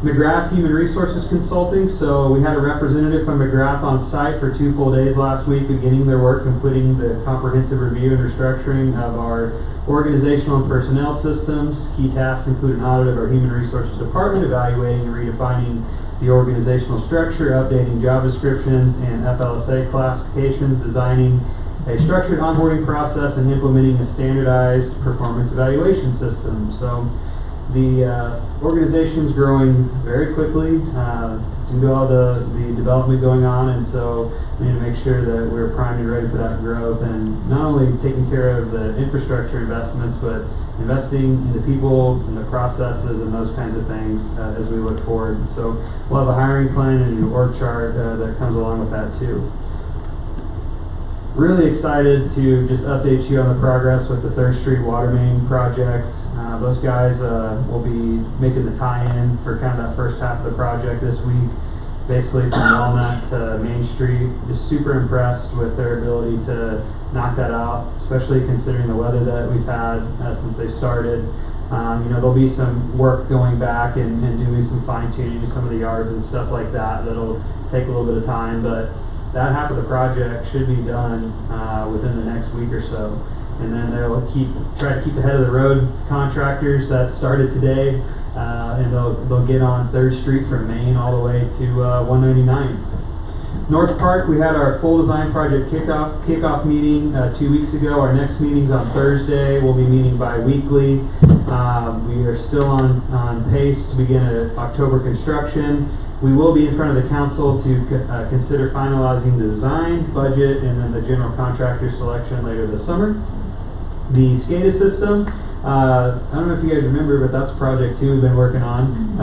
Speaker 9: McGrath Human Resources Consulting, so we had a representative from McGrath on site for 2 full days last week, beginning their work completing the comprehensive review and restructuring of our organizational and personnel systems. Key tasks include an audit of our Human Resources Department, evaluating and redefining the organizational structure, updating job descriptions and FLSA classifications, designing a structured onboarding process, and implementing a standardized performance evaluation system. So the organization's growing very quickly due to all the development going on, and so we need to make sure that we're primed and ready for that growth, and not only taking care of the infrastructure investments, but investing in the people and the processes and those kinds of things as we look forward. So we'll have a hiring plan and a new org chart that comes along with that too. Really excited to just update you on the progress with the 3rd Street Water Main project. Those guys will be making the tie-in for kind of that first half of the project this week, basically from Walnut to Main Street. Just super impressed with their ability to knock that out, especially considering the weather that we've had since they started. You know, there'll be some work going back and doing some fine-tuning of some of the yards and stuff like that that'll take a little bit of time, but that half of the project should be done within the next week or so. And then they'll try to keep ahead of the road contractors that started today, and they'll get on 3rd Street from Main all the way to 199th. North Park, we had our full design project kickoff meeting 2 weeks ago. Our next meeting's on Thursday. We'll be meeting bi-weekly. We are still on pace to begin October construction. We will be in front of the council to consider finalizing the design, budget, and then the general contractor selection later this summer. The SCADA system, I don't know if you guys remember, but that's a project 2 we've been working on.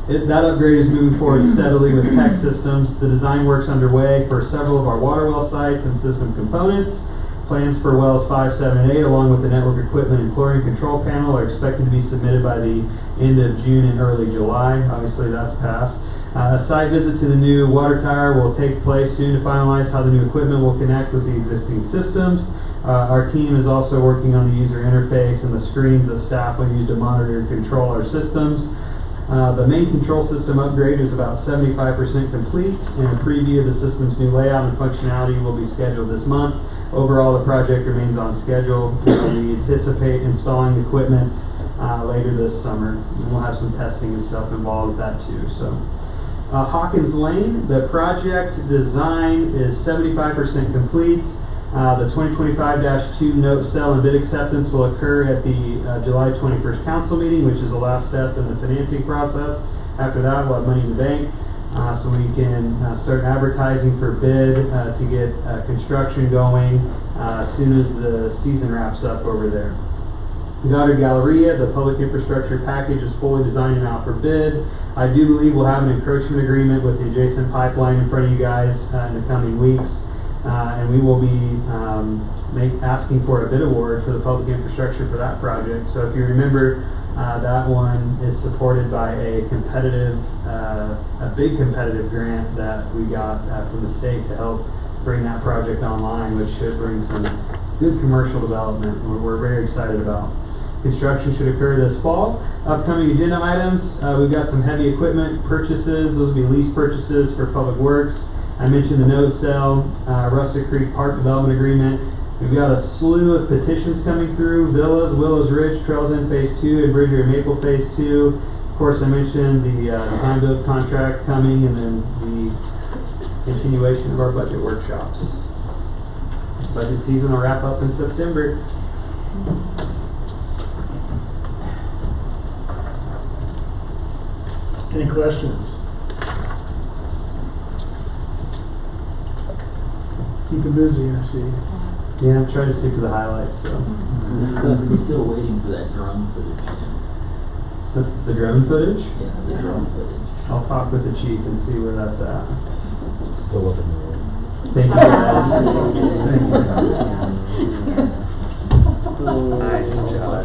Speaker 9: That upgrade is moving forward steadily with tech systems. The design work's underway for several of our water well sites and system components. Plans for wells 5, 7, and 8, along with the network equipment and chlorine control panel, are expected to be submitted by the end of June and early July. Obviously, that's passed. A site visit to the new water tower will take place soon to finalize how the new equipment will connect with the existing systems. Our team is also working on the user interface and the screens that staff will use to monitor and control our systems. The main control system upgrade is about 75% complete, and a preview of the system's new layout and functionality will be scheduled this month. Overall, the project remains on schedule. We anticipate installing equipment later this summer, and we'll have some testing and stuff involved with that too. So, Hawkins Lane, the project design is 75% complete. The 2025-2 note sale and bid acceptance will occur at the July 21st council meeting, which is the last step in the financing process. After that, we'll have money in the bank, so we can start advertising for bid to get construction going as soon as the season wraps up over there. Goddard Galleria, the public infrastructure package is fully designed and out for bid. I do believe we'll have an encroachment agreement with the adjacent pipeline in front of you guys in the coming weeks. And we will be asking for a bid award for the public infrastructure for that project. So if you remember, that one is supported by a big competitive grant that we got from the state to help bring that project online, which should bring some good commercial development we're very excited about. Construction should occur this fall. Upcoming agenda items, we've got some heavy equipment purchases. Those will be lease purchases for public works. I mentioned the note sale, Rustic Creek Park Development Agreement. We've got a slew of petitions coming through: Villas, Willows Ridge, Trails End Phase 2, and Bridger and Maple Phase 2. Of course, I mentioned the design build contract coming, and then the continuation of our budget workshops. Budget season will wrap up in September.
Speaker 1: Any questions? Keep it busy, I see.
Speaker 9: Yeah, I'm trying to stick to the highlights. So.
Speaker 2: I'm still waiting for that drone footage.
Speaker 9: So the drone footage?
Speaker 2: Yeah, the drone footage.
Speaker 9: I'll talk with the chief and see where that's at.
Speaker 2: Still up in the air.
Speaker 9: Thank you, guys.
Speaker 10: Nice job.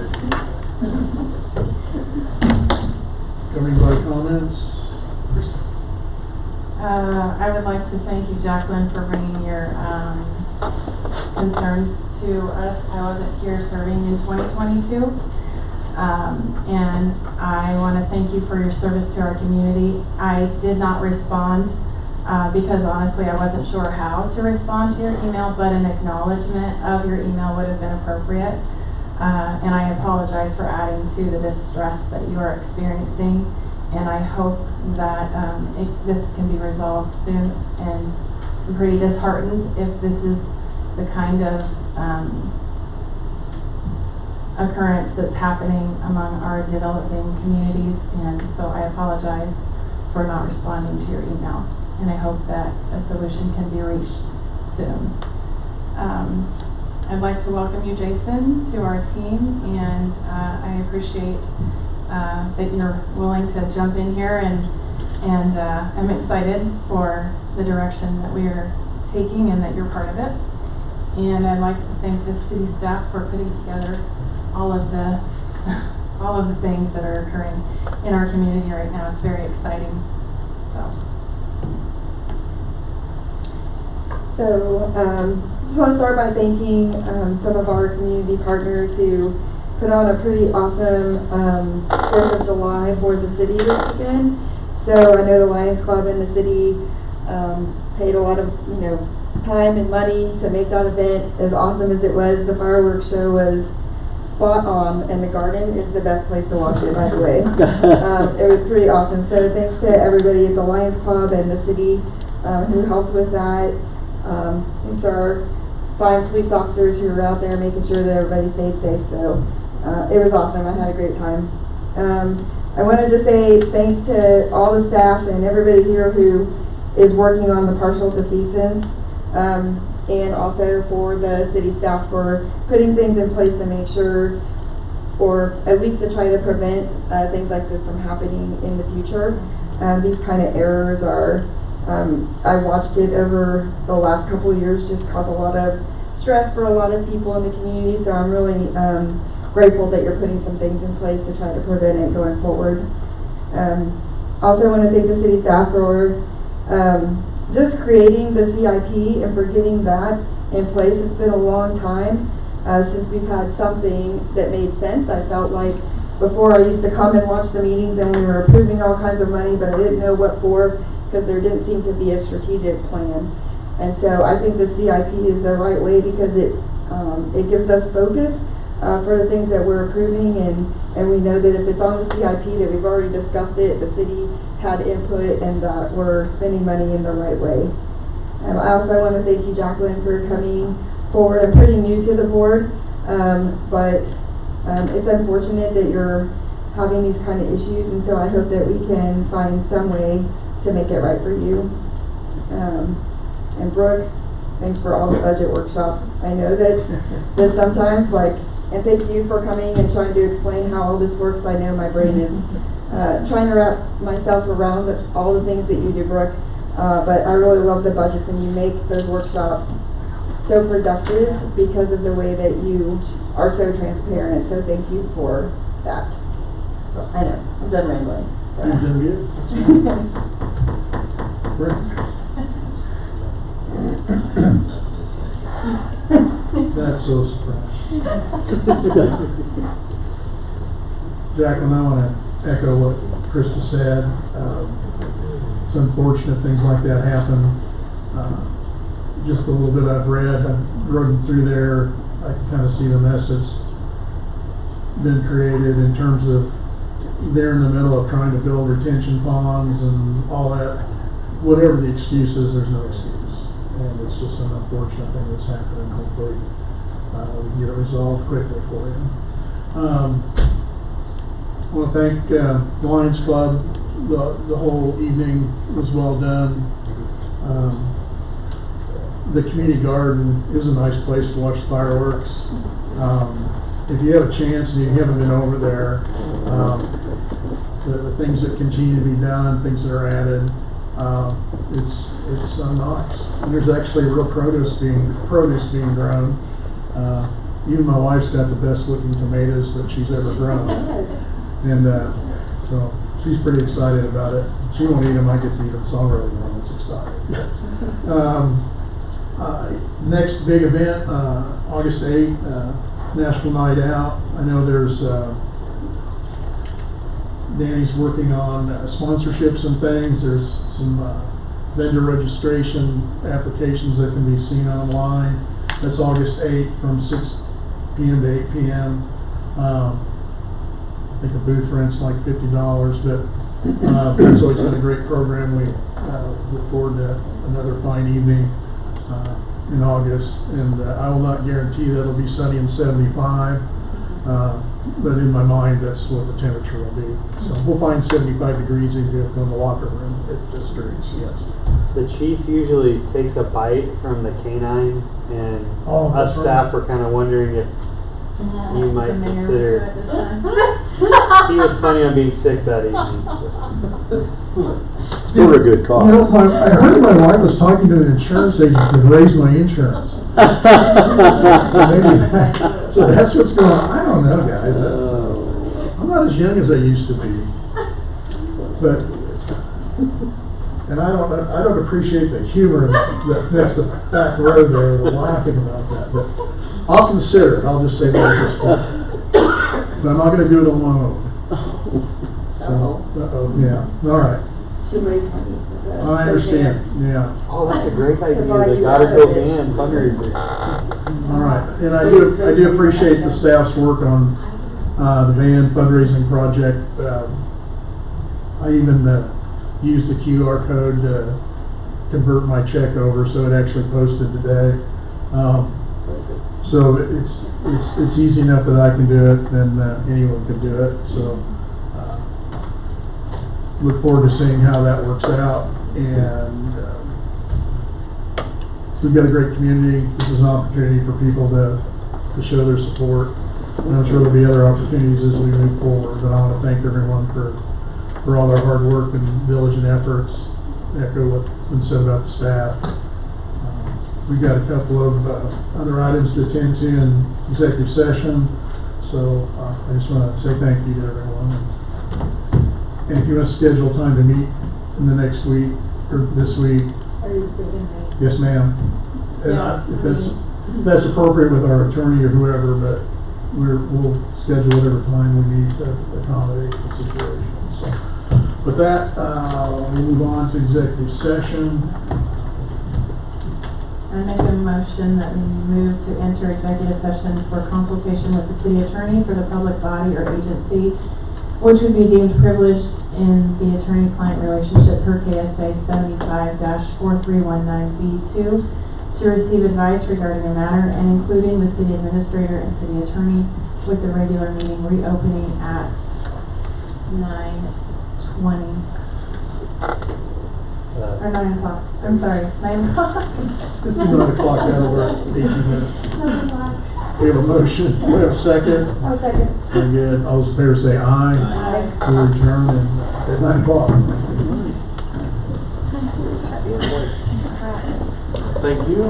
Speaker 1: Governing body comments?
Speaker 3: I would like to thank you, Jacqueline, for bringing your concerns to us. I wasn't here serving in 2022. And I want to thank you for your service to our community. I did not respond because honestly I wasn't sure how to respond to your email, but an acknowledgement of your email would have been appropriate. And I apologize for adding to the distress that you are experiencing.
Speaker 15: And I hope that this can be resolved soon, and I'm pretty disheartened if this is the kind of occurrence that's happening among our developing communities, and so I apologize for not responding to your email, and I hope that a solution can be reached soon. I'd like to welcome you, Jason, to our team, and I appreciate that you're willing to jump in here, and I'm excited for the direction that we are taking and that you're part of it. And I'd like to thank the city staff for putting together all of the things that are occurring in our community right now. It's very exciting.
Speaker 4: So, just want to start by thanking some of our community partners who put on a pretty awesome 4th of July for the city this weekend. So I know the Lions Club and the city paid a lot of time and money to make that event as awesome as it was. The fireworks show was spot on, and the garden is the best place to watch it, by the way. It was pretty awesome. So thanks to everybody at the Lions Club and the city who helped with that. Thanks to our fine police officers who were out there making sure that everybody stayed safe. So it was awesome. I had a great time. I wanted to say thanks to all the staff and everybody here who is working on the partial defeasance, and also for the city staff for putting things in place to make sure, or at least to try to prevent things like this from happening in the future. These kind of errors are, I watched it over the last couple of years just cause a lot of stress for a lot of people in the community, so I'm really grateful that you're putting some things in place to try to prevent it going forward. Also want to thank the city staff for just creating the CIP and for getting that in place. It's been a long time since we've had something that made sense. I felt like before I used to come and watch the meetings and we were approving all kinds of money, but I didn't know what for because there didn't seem to be a strategic plan. And so I think the CIP is the right way because it gives us focus for the things that we're approving, and we know that if it's on the CIP that we've already discussed it, the city had input, and that we're spending money in the right way. I also want to thank you, Jacqueline, for coming forward. I'm pretty new to the board, but it's unfortunate that you're having these kind of issues, and so I hope that we can find some way to make it right for you. And Brooke, thanks for all the budget workshops. I know that this sometimes, and thank you for coming and trying to explain how all this works. I know my brain is trying to wrap myself around all the things that you do, Brooke. But I really love the budgets, and you make those workshops so productive because of the way that you are so transparent. So thank you for that. I know, I'm done rambling.
Speaker 1: You're doing good. That's so surprising. Jacqueline, I want to echo what Krista said. It's unfortunate things like that happen. Just a little bit I've read, I've driven through there, I can kind of see the mess that's been created in terms of they're in the middle of trying to build retention ponds and all that. Whatever the excuse is, there's no excuse. And it's just an unfortunate thing that's happening. Hopefully we can get it resolved quickly for you. I want to thank the Lions Club. The whole evening was well done. The community garden is a nice place to watch fireworks. If you have a chance and you haven't been over there, the things that continue to be done, things that are added, it's nice. And there's actually real produce being grown. Even my wife's got the best looking tomatoes that she's ever grown. And so she's pretty excited about it. She won't eat them, I get to eat them, so I'm really the one that's excited. Next big event, August 8th, National Night Out. I know there's, Danny's working on sponsorships and things. There's some vendor registration applications that can be seen online. That's August 8th from 6 p.m. to 8 p.m. I think a booth rent's like $50, but It's always been a great program. We look forward to another fine evening in August, and I will not guarantee that it'll be sunny and 75, but in my mind, that's what the temperature will be. So we'll find 75 degrees if you have to go in the locker room at districts, yes.
Speaker 9: The chief usually takes a bite from the canine, and us staff were kind of wondering if you might consider. He was planning on being sick that evening.
Speaker 2: Still a good cause.
Speaker 1: You know, I heard my wife was talking to an insurance agent to raise my insurance. So that's what's going on. I don't know, guys. I'm not as young as I used to be, but and I don't appreciate the humor that's the back row there, the laughing about that. But I'll consider it. I'll just say that at this point. But I'm not going to do it alone. So, yeah. All right.
Speaker 4: Should raise money for the.
Speaker 1: I understand. Yeah.
Speaker 9: Oh, that's a great idea. The Goddard Hill Band fundraiser.
Speaker 1: All right, and I do appreciate the staff's work on the band fundraising project. I even used the QR code to convert my check over, so it actually posted today. So it's easy enough that I can do it, and anyone can do it. So look forward to seeing how that works out, and we've got a great community. This is an opportunity for people to show their support. And I'm sure there'll be other opportunities as we move forward, but I want to thank everyone for all their hard work and diligent efforts. Echo what's been said about the staff. We've got a couple of other items to attend to in executive session, so I just want to say thank you to everyone. And if you want to schedule time to meet in the next week or this week.
Speaker 4: Are you speaking?
Speaker 1: Yes, ma'am. And
Speaker 4: Yes.
Speaker 1: if that's appropriate with our attorney or whoever, but we'll schedule whatever time we need to accommodate the situation. So with that, we'll move on to executive session.
Speaker 15: I make a motion that we move to enter executive session for consultation with the city attorney for the public body or agency, which would be deemed privileged in the attorney-client relationship per KSA 75-4319B2 to receive advice regarding a matter and including the city administrator and city attorney, with the regular meeting reopening at 9:20. Or 9 o'clock. I'm sorry, 9 o'clock.
Speaker 1: Let's do 9 o'clock, that'll work, 18 minutes. We have a motion, we have a second.
Speaker 4: I'll second.
Speaker 1: Very good. All those in favor say aye.
Speaker 4: Aye.
Speaker 1: We return at 9 o'clock.
Speaker 10: Thank you.